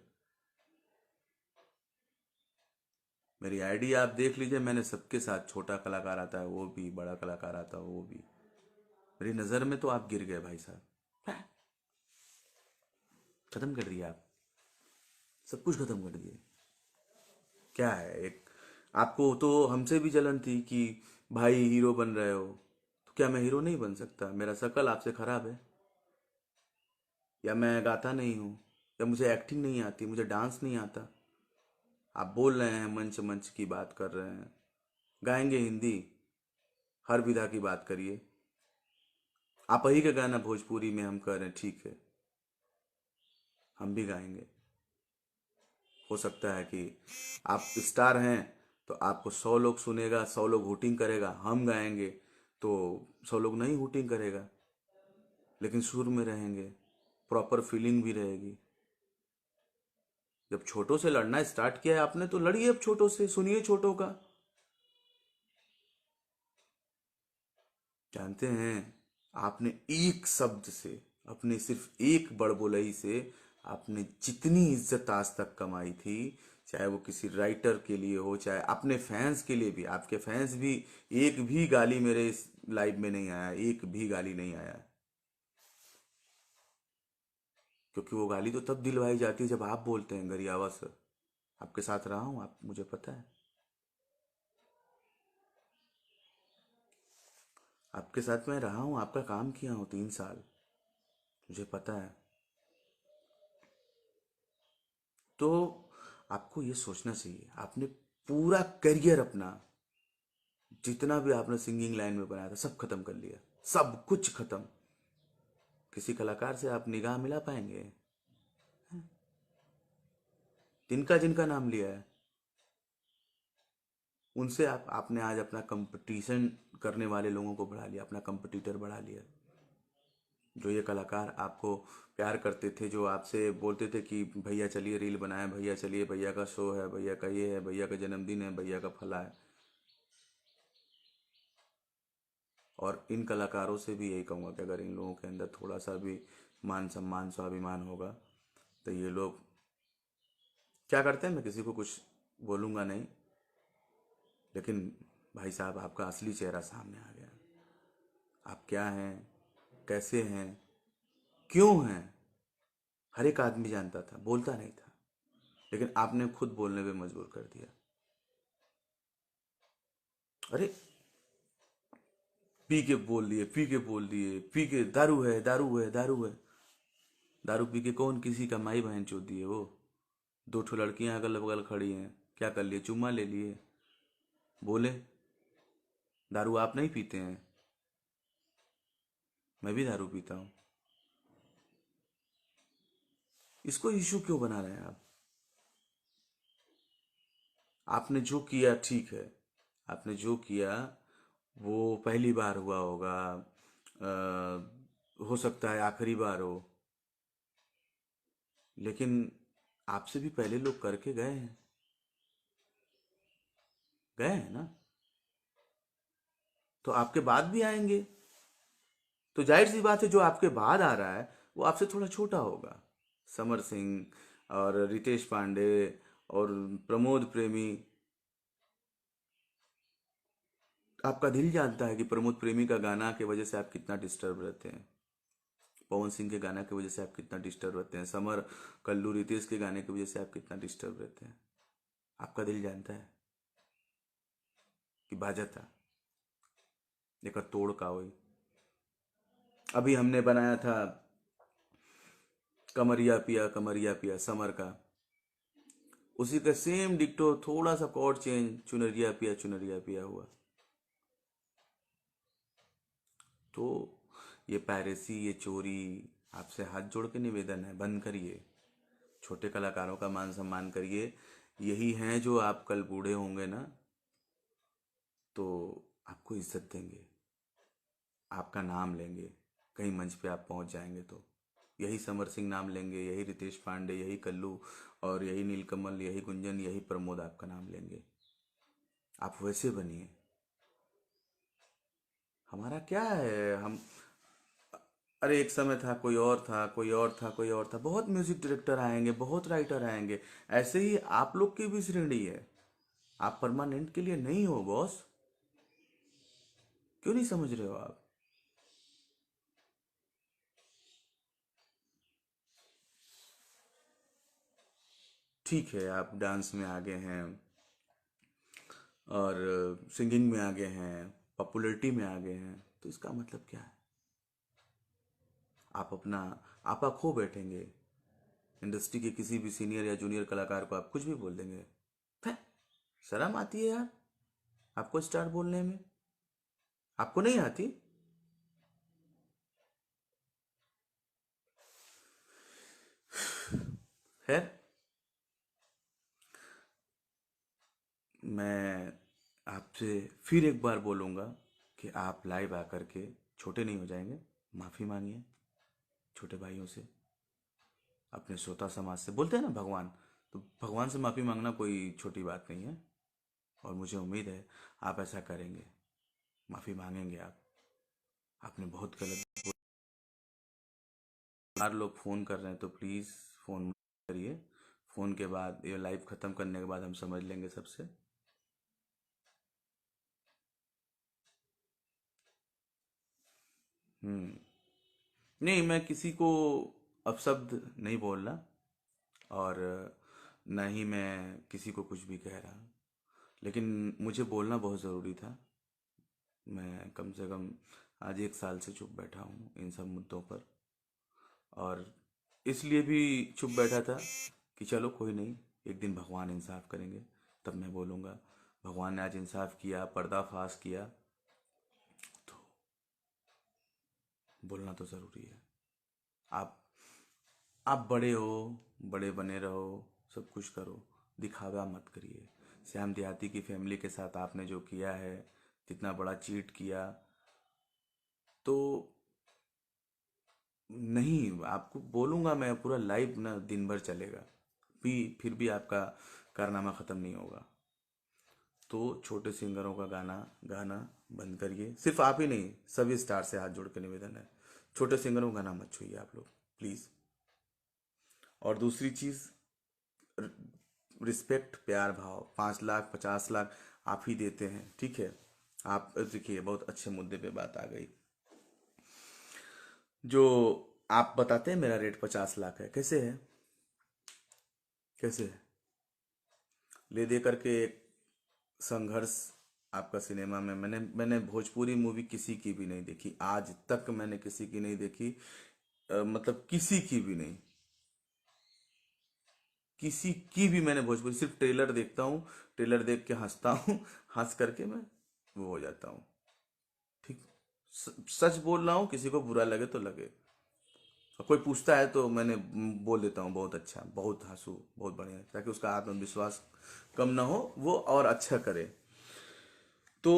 मेरी आईडी आप देख लीजिए, मैंने सबके साथ, छोटा कलाकार आता है वो भी, बड़ा कलाकार आता है वो भी। मेरी नज़र में तो आप गिर गए भाई साहब। खत्म कर दिया आप, सब कुछ खत्म कर दिए। क्या है एक, आपको तो हमसे भी जलन थी कि भाई हीरो बन रहे हो, तो क्या मैं हीरो नहीं बन सकता? मेरा शक्ल आपसे खराब है, या मैं गाता नहीं हूँ, या मुझे एक्टिंग नहीं आती, मुझे डांस नहीं आता? आप बोल रहे हैं मंच मंच की बात कर रहे हैं, गाएंगे हिंदी, हर विधा की बात करिए। आप ही का गाना भोजपुरी में हम कर रहे हैं, ठीक है, हम भी गाएंगे। हो सकता है कि आप स्टार हैं तो आपको 100 लोग सुनेगा, 100 लोग हुटिंग करेगा, हम गाएंगे तो 100 लोग नहीं हुटिंग करेगा, लेकिन सुर में रहेंगे, प्रॉपर फीलिंग भी रहेगी। जब छोटों से लड़ना स्टार्ट किया है आपने, तो लड़िए अब छोटों से, सुनिए छोटों का। जानते हैं, आपने एक शब्द से, अपने सिर्फ एक बड़बोलई से, आपने जितनी इज्जत आज तक कमाई थी, चाहे वो किसी राइटर के लिए हो, चाहे अपने फैंस के लिए भी, आपके फैंस भी, एक भी गाली मेरे इस लाइव में नहीं आया, एक भी गाली नहीं आया। क्योंकि वो गाली तो तब दिलवाई जाती है जब आप बोलते हैं गरियावा सर। आपके साथ रहा हूं, आप, मुझे पता है, आपके साथ मैं रहा हूं, आपका काम किया हूं 3 साल, मुझे पता है। तो आपको ये सोचना चाहिए, आपने पूरा करियर अपना, जितना भी आपने सिंगिंग लाइन में बनाया था, सब खत्म कर लिया, सब कुछ खत्म। किसी कलाकार से आप निगाह मिला पाएंगे? जिनका जिनका नाम लिया है, उनसे आपने आज अपना कंपटीशन करने वाले लोगों को बढ़ा लिया, अपना कंपटीटर बढ़ा लिया। जो ये कलाकार आपको प्यार करते थे, जो आपसे बोलते थे कि भैया चलिए रील बनाएं, भैया चलिए, भैया का शो है, भैया का ये है, भैया का जन्मदिन है, भैया का फला है। और इन कलाकारों से भी यही कहूँगा कि अगर इन लोगों के अंदर थोड़ा सा भी मान सम्मान स्वाभिमान होगा, तो ये लोग क्या करते हैं, मैं किसी को कुछ बोलूँगा नहीं, लेकिन भाई साहब आपका असली चेहरा सामने आ गया। आप क्या हैं, कैसे हैं, क्यों हैं, हर एक आदमी जानता था, बोलता नहीं था, लेकिन आपने खुद बोलने पे मजबूर कर दिया। अरे, पी के बोल दिए, पी के बोल दिए, पी के, दारू है, दारू है, दारू है। दारू पी के कौन किसी का माई बहन चोद दिए वो? 2 ठो लड़कियां अगल बगल खड़ी हैं, क्या कर लिए, चुम्मा ले लिए, बोले। दारू आप नहीं पीते हैं, मैं भी दारू पीता हूँ। इसको इशू क्यों बना रहे हैं आप? आपने जो किया ठीक है, आपने जो किया वो पहली बार हुआ होगा, हो सकता है आखिरी बार हो, लेकिन आपसे भी पहले लोग करके गए हैं, गए हैं ना, तो आपके बाद भी आएंगे। तो जाहिर सी बात है, जो आपके बाद आ रहा है वो आपसे थोड़ा छोटा होगा। समर सिंह और रितेश पांडे और प्रमोद प्रेमी, आपका दिल जानता है कि प्रमोद प्रेमी का गाना की वजह से आप कितना डिस्टर्ब रहते हैं, पवन सिंह के गाना की वजह से आप कितना डिस्टर्ब रहते हैं, समर, कल्लू, रितेश के गाने की वजह से आप कितना डिस्टर्ब रहते हैं। आपका दिल जानता है कि बाजा था, एक तोड़ का वही। अभी हमने बनाया था कमरिया पिया समर का, उसी का सेम डिक्टो, थोड़ा सा कॉर्ड चेंज, चुनरिया पिया हुआ। तो ये पायरेसी, ये चोरी, आपसे हाथ जोड़ के निवेदन है, बंद करिए। छोटे कलाकारों का मान सम्मान करिए। यही हैं जो आप कल बूढ़े होंगे ना तो आपको इज्जत देंगे, आपका नाम लेंगे, कहीं मंच पे आप पहुंच जाएंगे तो यही समर सिंह नाम लेंगे, यही रितेश पांडे, यही कल्लू और यही नीलकमल, यही गुंजन, यही प्रमोद आपका नाम लेंगे। आप वैसे बनिए। हमारा क्या है, हम अरे एक समय था, कोई और था, कोई और था, कोई और था, बहुत म्यूजिक डायरेक्टर आएंगे, बहुत राइटर आएंगे। ऐसे ही आप लोग की भी श्रेणी है। आप परमानेंट के लिए नहीं हो बॉस। क्यों नहीं समझ रहे हो आप? ठीक है, आप डांस में आगे हैं और सिंगिंग में आगे हैं, पॉपुलैरिटी में आगे हैं, तो इसका मतलब क्या है? आप अपना आपा खो बैठेंगे। इंडस्ट्री के किसी भी सीनियर या जूनियर कलाकार को आप कुछ भी बोल देंगे। हैं? शर्म आती है यार आपको स्टार बोलने में? आपको नहीं आती? खैर, मैं आपसे फिर एक बार बोलूँगा कि आप लाइव आकर के छोटे नहीं हो जाएंगे। माफ़ी मांगिए छोटे भाइयों से, अपने श्रोता समाज से। बोलते हैं ना भगवान, तो भगवान से माफ़ी मांगना कोई छोटी बात नहीं है। और मुझे उम्मीद है आप ऐसा करेंगे, माफ़ी मांगेंगे आप। आपने बहुत गलत चार लोग फ़ोन कर रहे हैं तो प्लीज़ फ़ोन मत करिए। फ़ोन के बाद ये लाइव ख़त्म करने के बाद हम समझ लेंगे सबसे। हम्म। नहीं, मैं किसी को अपशब्द नहीं बोल रहा और न ही मैं किसी को कुछ भी कह रहा, लेकिन मुझे बोलना बहुत ज़रूरी था। मैं कम से कम आज 1 साल से चुप बैठा हूँ इन सब मुद्दों पर, और इसलिए भी चुप बैठा था कि चलो कोई नहीं, एक दिन भगवान इंसाफ करेंगे तब मैं बोलूँगा। भगवान ने आज इंसाफ किया, पर्दाफाश किया, तो बोलना तो ज़रूरी है। आप आप बड़े हो, बड़े बने रहो, सब कुछ करो, दिखावा मत करिए। श्याम देहाती की फैमिली के साथ आपने जो किया है, जितना बड़ा चीट किया, तो नहीं, आपको बोलूँगा मैं, पूरा लाइव ना दिन भर चलेगा भी, फिर भी आपका कारनामा ख़त्म नहीं होगा। तो छोटे सिंगरों का गाना गाना बंद करिए। सिर्फ आप ही नहीं, सभी स्टार से हाथ जोड़ के निवेदन है, छोटे सिंगरों का गाना मत छूइए आप लोग प्लीज़। और दूसरी चीज़, रिस्पेक्ट, प्यार भाव, 5 लाख 50 लाख आप ही देते हैं, ठीक है? आप देखिए, बहुत अच्छे मुद्दे पे बात आ गई। जो आप बताते हैं मेरा रेट 50 लाख है, कैसे है? कैसे है? ले दे करके एक संघर्ष आपका सिनेमा में, मैंने मैंने भोजपुरी मूवी किसी की भी नहीं देखी आज तक, मैंने किसी की नहीं देखी। मतलब किसी की भी नहीं, किसी की भी मैंने भोजपुरी सिर्फ ट्रेलर देखता हूँ, ट्रेलर देख के हंसता हूँ, हंस करके मैं वो हो जाता हूँ। ठीक, सच बोल रहा हूँ, किसी को बुरा लगे तो लगे। और कोई पूछता है तो मैंने बोल देता हूँ बहुत अच्छा, बहुत हंसू, बहुत बढ़िया, ताकि उसका आत्मविश्वास कम ना हो, वो और अच्छा करे। तो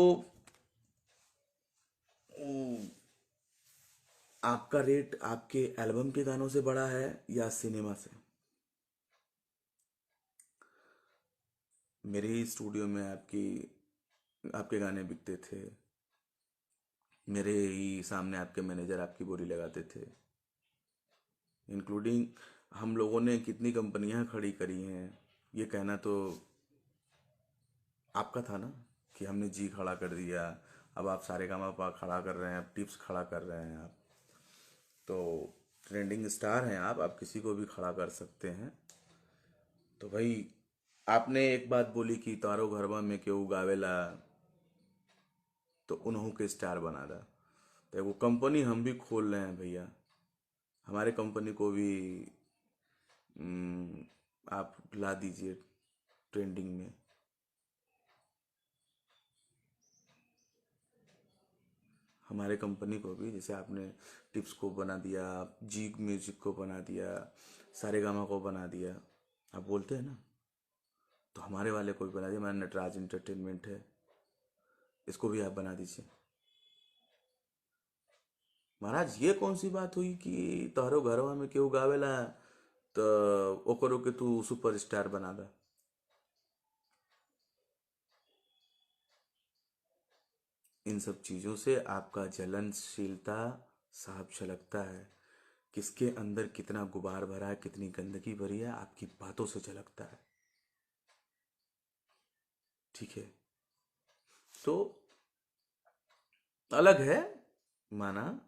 वो, आपका रेट आपके एल्बम के गानों से बड़ा है या सिनेमा से? मेरे ही स्टूडियो में आपके गाने बिकते थे, मेरे ही सामने आपके मैनेजर आपकी बोली लगाते थे, इंक्लूडिंग हम लोगों ने कितनी कंपनियां खड़ी करी हैं। ये कहना तो आपका था ना कि हमने जी खड़ा कर दिया, अब आप सारेगामापा खड़ा कर रहे हैं, अब टिप्स खड़ा कर रहे हैं आप। तो ट्रेंडिंग स्टार हैं आप किसी को भी खड़ा कर सकते हैं। तो भाई, आपने एक बात बोली कि तारो घरवा में केहू गावेला, तो उन्हों के स्टार बना था। तो वो कंपनी हम भी खोल रहे हैं भैया, हमारे कंपनी को भी आप ला दीजिए ट्रेंडिंग में। हमारे कंपनी को भी, जैसे आपने टिप्स को बना दिया, जी म्यूजिक को बना दिया, सारेगामा को बना दिया, आप बोलते हैं ना, तो हमारे वाले को भी बना दिया। हमारा नटराज एंटरटेनमेंट है, इसको भी आप बना दीजिए। महाराज ये कौन सी बात हुई कि तोहरो घरवा में केहू गावेला तो ओकरो के तू सुपरस्टार बना दा। इन सब चीज़ों से आपका जलनशीलता साफ झलकता है। किसके अंदर कितना गुबार भरा है, कितनी गंदगी भरी है, आपकी बातों से झलकता है। ठीक है, तो अलग है, माना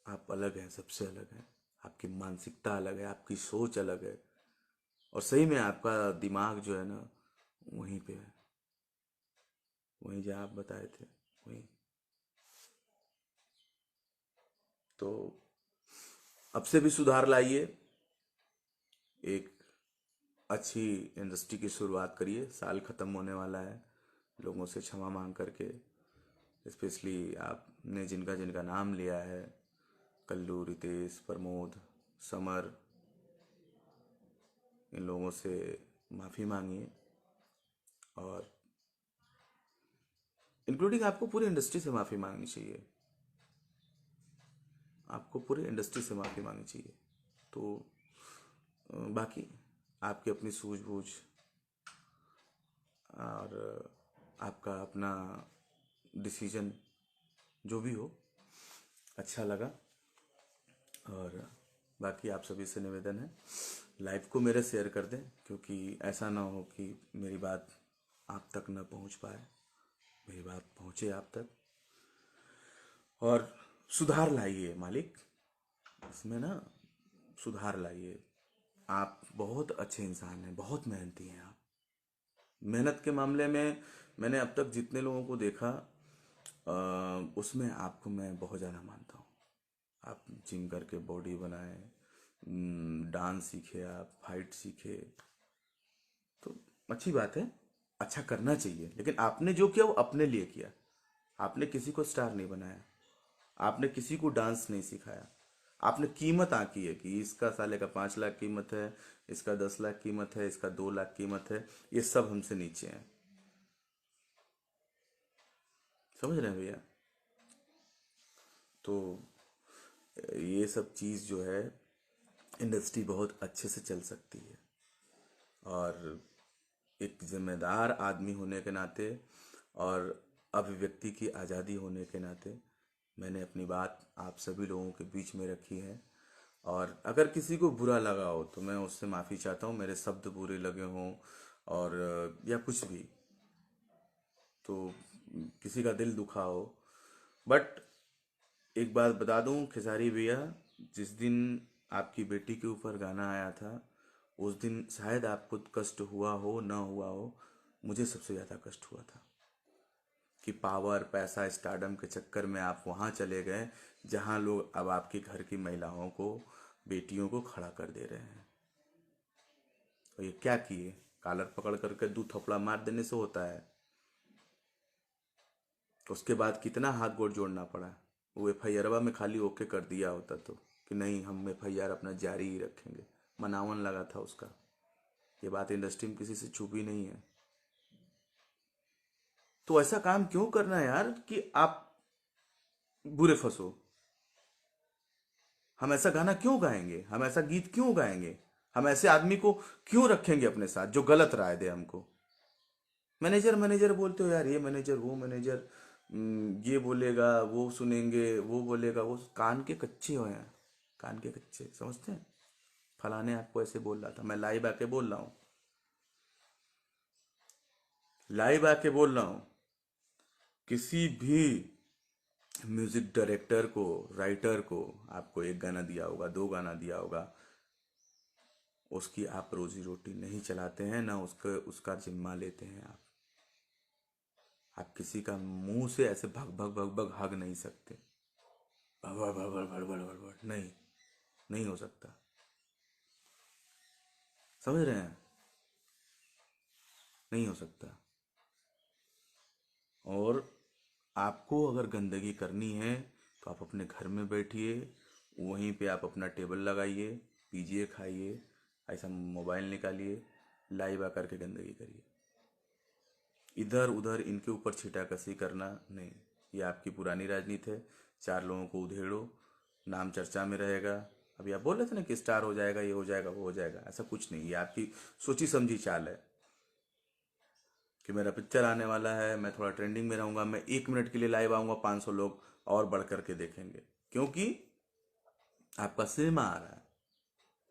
आप अलग हैं, सबसे अलग हैं। आपकी मानसिकता अलग है, आपकी सोच अलग है, और सही में आपका दिमाग जो है ना वहीं पे है, वहीं जहाँ आप बताए थे वहीं। तो अब से भी सुधार लाइए, एक अच्छी इंडस्ट्री की शुरुआत करिए। साल ख़त्म होने वाला है, लोगों से क्षमा मांग करके, स्पेशली आपने जिनका जिनका नाम लिया है, कल्लू, रितेश, प्रमोद, समर, इन लोगों से माफ़ी मांगिए। और इंक्लूडिंग आपको पूरी इंडस्ट्री से माफ़ी मांगनी चाहिए, आपको पूरी इंडस्ट्री से माफ़ी मांगनी चाहिए। तो बाकी आपकी अपनी सूझबूझ और आपका अपना डिसीजन जो भी हो, अच्छा लगा। और बाकी आप सभी से निवेदन है, लाइव को मेरे शेयर कर दें, क्योंकि ऐसा ना हो कि मेरी बात आप तक ना पहुंच पाए, मेरी बात पहुंचे आप तक। और सुधार लाइए मालिक, इसमें ना सुधार लाइए। आप बहुत अच्छे इंसान हैं, बहुत मेहनती हैं आप। मेहनत के मामले में मैंने अब तक जितने लोगों को देखा, उसमें आपको मैं बहुत ज़्यादा मानता हूँ। आप जिम करके बॉडी बनाए, डांस सीखे, आप फाइट सीखे, तो अच्छी बात है, अच्छा करना चाहिए। लेकिन आपने जो किया वो अपने लिए किया, आपने किसी को स्टार नहीं बनाया, आपने किसी को डांस नहीं सिखाया। आपने कीमत आंकी है कि इसका साले का 5 लाख कीमत है, इसका 10 लाख कीमत है, इसका 2 लाख कीमत है, ये सब हमसे नीचे हैं। समझ रहे हैं भैया? तो ये सब चीज़ जो है, इंडस्ट्री बहुत अच्छे से चल सकती है। और एक जिम्मेदार आदमी होने के नाते और अभिव्यक्ति की आज़ादी होने के नाते मैंने अपनी बात आप सभी लोगों के बीच में रखी है। और अगर किसी को बुरा लगा हो तो मैं उससे माफ़ी चाहता हूँ, मेरे शब्द बुरे लगे हों और या कुछ भी, तो किसी का दिल दुखा हो। बट एक बात बता दूं खेसारी भैया, जिस दिन आपकी बेटी के ऊपर गाना आया था, उस दिन शायद आपको कष्ट हुआ हो ना हुआ हो, मुझे सबसे ज़्यादा कष्ट हुआ था कि पावर, पैसा, स्टारडम के चक्कर में आप वहाँ चले गए जहाँ लोग अब आपके घर की महिलाओं को, बेटियों को खड़ा कर दे रहे हैं। और ये क्या किए? कॉलर पकड़ करके 2 थप्पड़ा मार देने से होता है? उसके बाद कितना हाथ गोड़ जोड़ना पड़ा। वो एफआईआरवा में खाली ओके कर दिया होता तो, कि नहीं हम एफआईआर अपना जारी ही रखेंगे, मनावन लगा था उसका। ये बात इंडस्ट्री में किसी से छुपी नहीं है। तो ऐसा काम क्यों करना है यार कि आप बुरे फंसो? हम ऐसा गाना क्यों गाएंगे, हम ऐसा गीत क्यों गाएंगे, हम ऐसे आदमी को क्यों रखेंगे अपने साथ जो गलत राय दे हमको? मैनेजर मैनेजर बोलते हो यार, ये मैनेजर वो मैनेजर, ये बोलेगा वो सुनेंगे, वो बोलेगा वो, कान के कच्चे हो हैं, कान के कच्चे, समझते हैं? फलाने आपको ऐसे बोल रहा था, मैं लाइव आके बोल रहा हूँ, लाइव आके बोल रहा हूँ। किसी भी म्यूजिक डायरेक्टर को, राइटर को आपको एक गाना दिया होगा, 2 गाना दिया होगा, उसकी आप रोजी रोटी नहीं चलाते हैं, ना उसका उसका जिम्मा लेते हैं आप किसी का मुंह से ऐसे भग भग भग भग हग नहीं सकते। भगड़ भगड़ भड़बड़ भड़बड़ नहीं, नहीं हो सकता। समझ रहे हैं? नहीं हो सकता। और आपको अगर गंदगी करनी है तो आप अपने घर में बैठिए, वहीं पे आप अपना टेबल लगाइए, पीजिए, खाइए, ऐसा मोबाइल निकालिए, लाइव आकर के गंदगी करिए। इधर उधर इनके ऊपर छीटाकशी करना नहीं। ये आपकी पुरानी राजनीति है। चार लोगों को उधेड़ो, नाम चर्चा में रहेगा। अभी आप बोल रहे थे ना कि स्टार हो जाएगा, ये हो जाएगा, वो हो जाएगा, ऐसा कुछ नहीं। ये आपकी सोची समझी चाल है कि मेरा पिक्चर आने वाला है, मैं थोड़ा ट्रेंडिंग में रहूंगा, मैं 1 मिनट के लिए लाइव आऊंगा, 500 लोग और बढ़ करके देखेंगे, क्योंकि आपका सिनेमा आ रहा है।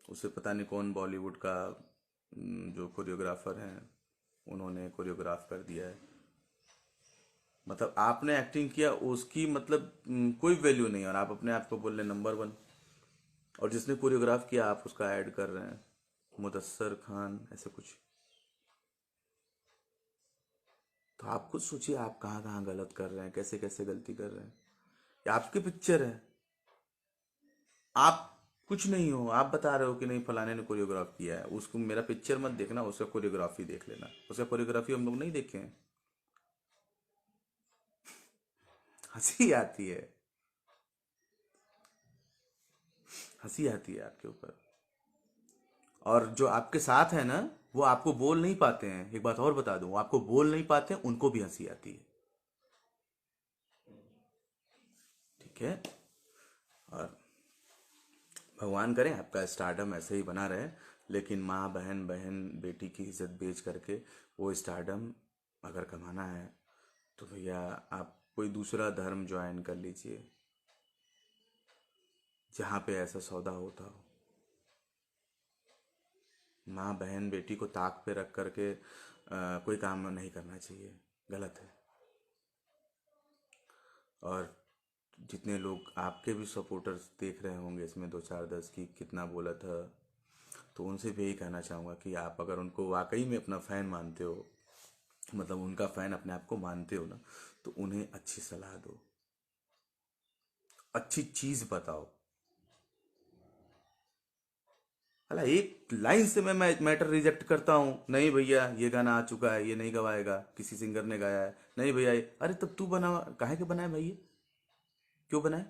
उसे पता नहीं कौन बॉलीवुड का जो कोरियोग्राफर हैं, उन्होंने कोरियोग्राफ कर दिया है। मतलब आपने एक्टिंग किया, उसकी मतलब कोई वैल्यू नहीं है, और आप अपने आप को बोल रहे नंबर वन। और जिसने कोरियोग्राफ किया आप उसका ऐड कर रहे हैं, मुदस्सर खान ऐसे कुछ। तो आप खुद सोचिए आप कहाँ कहाँ गलत कर रहे हैं, कैसे कैसे गलती कर रहे हैं। ये आपकी पिक्चर है, आप कुछ नहीं हो। आप बता रहे हो कि नहीं फलाने ने कोरियोग्राफ किया है, उसको मेरा पिक्चर मत देखना, उसका कोरियोग्राफी देख लेना। उसका कोरियोग्राफी हम लोग नहीं देखे हैं। हंसी आती है, हंसी आती है आपके ऊपर। और जो आपके साथ है ना, वो आपको बोल नहीं पाते हैं। एक बात और बता दूं, वो आपको बोल नहीं पाते हैं, उनको भी हंसी आती है। ठीक है। और भगवान करें आपका स्टारडम ऐसे ही बना रहे, लेकिन माँ बहन, बहन बेटी की इज्जत बेच करके वो स्टारडम अगर कमाना है तो भैया आप कोई दूसरा धर्म ज्वाइन कर लीजिए जहाँ पे ऐसा सौदा होता हो। माँ बहन बेटी को ताक पे रख करके कोई काम नहीं करना चाहिए, गलत है। और जितने लोग आपके भी सपोर्टर्स देख रहे होंगे इसमें, 2 4 10 की कितना बोला था, तो उनसे भी यही कहना चाहूँगा कि आप अगर उनको वाकई में अपना फ़ैन मानते हो, मतलब उनका फ़ैन अपने आप को मानते हो ना, तो उन्हें अच्छी सलाह दो, अच्छी चीज़ बताओ। अला एक लाइन से मैं मैटर रिजेक्ट करता हूँ, नहीं भैया ये गाना आ चुका है, ये नहीं गवाएगा, किसी सिंगर ने गाया है, नहीं भैया अरे तब तू बना, काहे के बनाए भाई, ये क्यों बनाए?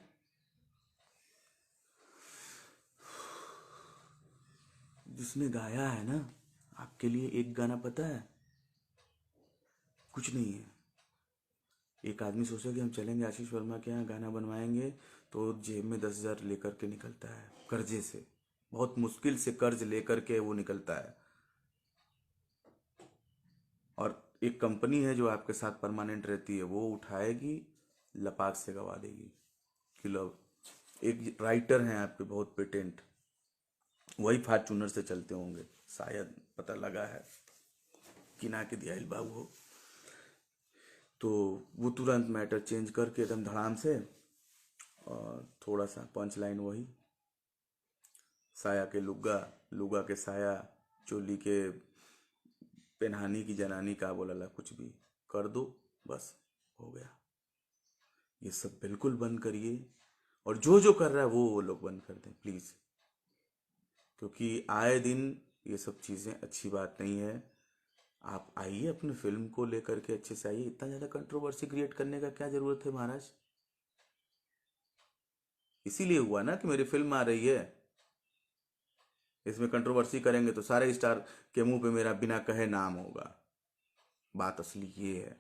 जिसने गाया है ना, आपके लिए एक गाना पता है, कुछ नहीं है। एक आदमी सोचा कि हम चलेंगे आशीष वर्मा के यहाँ गाना बनवाएंगे, तो जेब में 10,000 लेकर के निकलता है, कर्जे से, बहुत मुश्किल से कर्ज लेकर के वो निकलता है। और एक कंपनी है जो आपके साथ परमानेंट रहती है, वो उठाएगी, लपाक से गवा देगी कि लो। एक राइटर हैं आपके बहुत पेटेंट, वही फॉर्चूनर से चलते होंगे शायद, पता लगा है किना के दिया बाबू हो। तो वो तुरंत मैटर चेंज करके एकदम धड़ाम से, और थोड़ा सा पंच लाइन वही, साया के लुग्गा, लुगा के साया, चोली के पेनहानी की जनानी, का बोला ला कुछ भी कर दो, बस हो गया। ये सब बिल्कुल बंद करिए, और जो जो कर रहा है वो लोग बंद कर दें प्लीज़, क्योंकि आए दिन ये सब चीज़ें अच्छी बात नहीं है। आप आइए अपनी फिल्म को लेकर के अच्छे से आइए, इतना ज़्यादा कंट्रोवर्सी क्रिएट करने का क्या ज़रूरत है महाराज? इसीलिए हुआ ना कि मेरी फिल्म आ रही है, इसमें कंट्रोवर्सी करेंगे तो सारे स्टार के मुंह पे मेरा बिना कहे नाम होगा। बात असली ये है।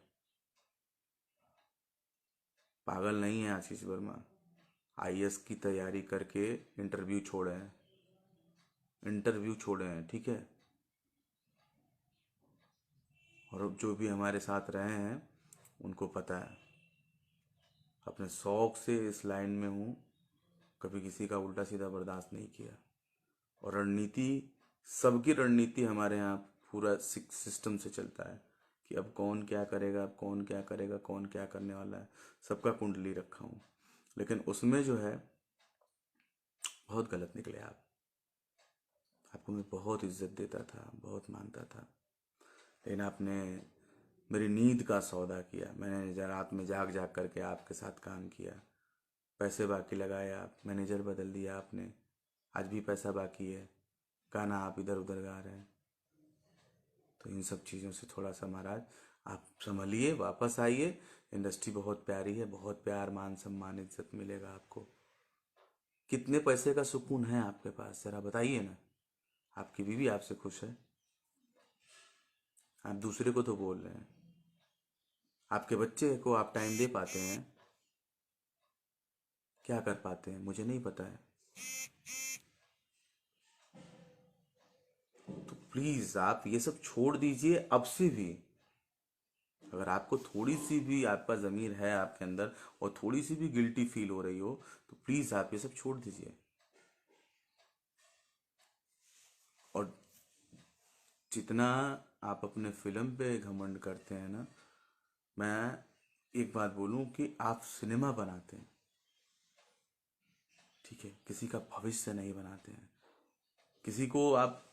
पागल नहीं है आशीष वर्मा, आईएएस की तैयारी करके इंटरव्यू छोड़े हैं, इंटरव्यू छोड़े हैं, ठीक है। और अब जो भी हमारे साथ रहे हैं उनको पता है, अपने शौक से इस लाइन में हूँ, कभी किसी का उल्टा सीधा बर्दाश्त नहीं किया। और रणनीति, सबकी रणनीति हमारे यहाँ पूरा सिस्टम से चलता है कि अब कौन क्या करेगा, अब कौन क्या करेगा, कौन क्या करने वाला है, सबका कुंडली रखा हूँ। लेकिन उसमें जो है बहुत गलत निकले आप। आपको मैं बहुत इज्जत देता था, बहुत मानता था, लेकिन आपने मेरी नींद का सौदा किया। मैंने रात में जाग जाग करके आपके साथ काम किया, पैसे बाकी लगाए, आप मैनेजर बदल दिया आपने, आज भी पैसा बाकी है, गाना आप इधर उधर गा रहे हैं। तो इन सब चीज़ों से थोड़ा सा महाराज आप संभलिए, वापस आइए। इंडस्ट्री बहुत प्यारी है, बहुत प्यार मान सम्मान इज्जत मिलेगा आपको। कितने पैसे का सुकून है आपके पास, जरा बताइए ना। आपकी बीवी आपसे खुश है, आप दूसरे को तो बोल रहे हैं। आपके बच्चे को आप टाइम दे पाते हैं? क्या कर पाते हैं मुझे नहीं पता है। तो प्लीज आप ये सब छोड़ दीजिए अब से भी। अगर आपको थोड़ी सी भी आपका ज़मीर है आपके अंदर और थोड़ी सी भी गिल्टी फील हो रही हो तो प्लीज़ आप ये सब छोड़ दीजिए। और जितना आप अपने फिल्म पे घमंड करते हैं ना, मैं एक बात बोलूं कि आप सिनेमा बनाते हैं, ठीक है, किसी का भविष्य नहीं बनाते हैं। किसी को आप,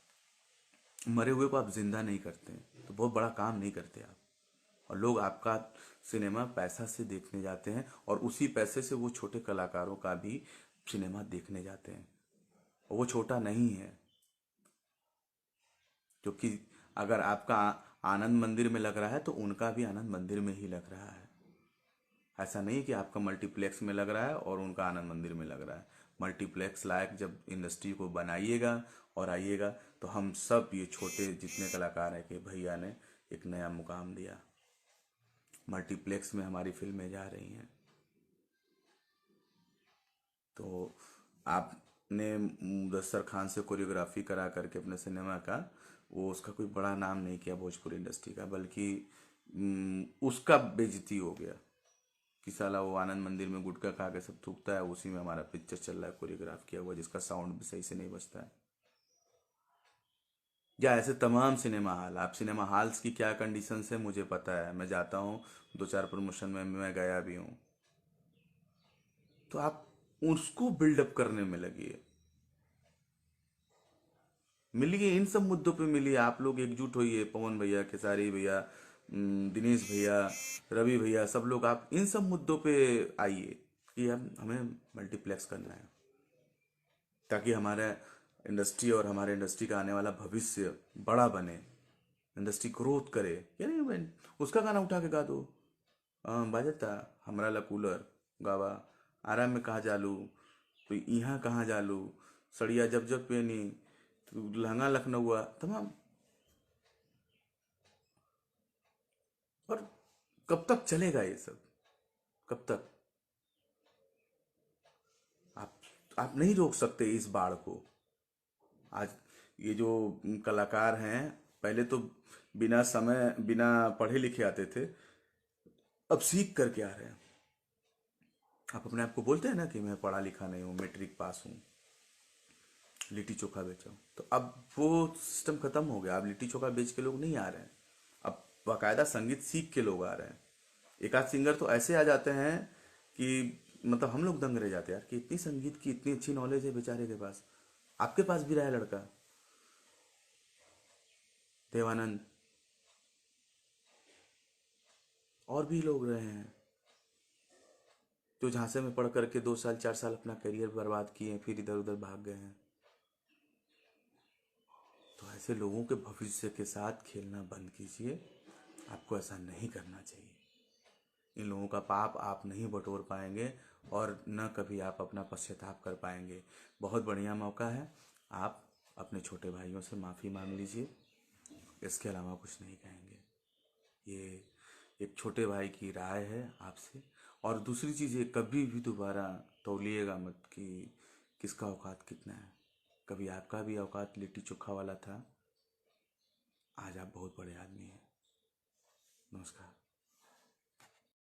मरे हुए को आप जिंदा नहीं करते हैं तो बहुत बड़ा काम नहीं करते आप। और लोग आपका सिनेमा पैसा से देखने जाते हैं और उसी पैसे से वो छोटे कलाकारों का भी सिनेमा देखने जाते हैं। और वो छोटा नहीं है, क्योंकि अगर आपका आनंद मंदिर में लग रहा है तो उनका भी आनंद मंदिर में ही लग रहा है। ऐसा नहीं कि आपका मल्टीप्लेक्स में लग रहा है और उनका आनंद मंदिर में लग रहा है। मल्टीप्लेक्स लायक जब इंडस्ट्री को बनाइएगा और आइएगा तो हम सब ये छोटे जितने कलाकार हैं कि भैया ने एक नया मुकाम दिया। मल्टीप्लेक्स में हमारी फिल्में जा रही हैं। तो आपने मुदस्सर खान से कोरियोग्राफी करा करके अपने सिनेमा का, वो उसका कोई बड़ा नाम नहीं किया भोजपुरी इंडस्ट्री का, बल्कि उसका बेइज्जती हो गया कि साला वो आनंद मंदिर में गुटखा खा के सब थूकता है, उसी में हमारा पिक्चर चल रहा है कोरियोग्राफ किया हुआ, जिसका साउंड भी सही से नहीं बजता है। या ऐसे तमाम सिनेमा हॉल, आप सिनेमा हॉल्स की क्या कंडीशंस है मुझे पता है, मैं जाता हूँ, दो चार प्रमोशन में मैं गया भी हूँ। तो आप उसको बिल्डअप करने में लगिए, मिलिए, इन सब मुद्दों पे मिलिए। आप लोग एकजुट होइए, पवन भैया, खेसारी भैया, दिनेश भैया, रवि भैया, सब लोग आप इन सब मुद्दों पे आइए कि हम हमें मल्टीप्लेक्स करना है, ताकि हमारा इंडस्ट्री और हमारे इंडस्ट्री का आने वाला भविष्य बड़ा बने, इंडस्ट्री ग्रोथ करे। यानी उसका गाना उठा के गा दो, बाजता हमरा ला कूलर गावा, आराम में कहाँ जालू, तो यहाँ कहाँ जालू, सड़िया जब जब पहनी, तो लहंगा लखनऊआ, तमाम। और कब तक चलेगा ये सब, कब तक? आप आप नहीं रोक सकते इस बाढ़ को। आज ये जो कलाकार हैं, पहले तो बिना समय बिना पढ़े लिखे आते थे, अब सीख करके आ रहे हैं। आप अपने आप को बोलते हैं ना कि मैं पढ़ा लिखा नहीं हूँ, मैट्रिक पास हूँ, लिट्टी चोखा बेचा हूँ, तो अब वो सिस्टम खत्म हो गया। अब लिट्टी चोखा बेच के लोग नहीं आ रहे हैं, अब बाकायदा संगीत सीख के लोग आ रहे हैं। एक आध सिंगर तो ऐसे आ जाते हैं कि मतलब हम लोग दंग रह जाते हैं यार, कि इतनी संगीत की इतनी अच्छी नॉलेज है बेचारे के पास। आपके पास भी रहा है लड़का देवानंद, और भी लोग रहे हैं जो झांसे में पढ़ करके 2 साल 4 साल अपना करियर बर्बाद किए हैं, फिर इधर उधर भाग गए हैं। तो ऐसे लोगों के भविष्य के साथ खेलना बंद कीजिए, आपको ऐसा नहीं करना चाहिए। इन लोगों का पाप आप नहीं बटोर पाएंगे और न कभी आप अपना पश्चाताप कर पाएंगे। बहुत बढ़िया मौका है, आप अपने छोटे भाइयों से माफ़ी मांग लीजिए, इसके अलावा कुछ नहीं कहेंगे। ये एक छोटे भाई की राय है आपसे। और दूसरी चीज़, ये कभी भी दोबारा तौलिएगा मत कि किसका औकात कितना है। कभी आपका भी औकात लिट्टी चोखा वाला था, आज आप बहुत बड़े आदमी हैं। नमस्कार।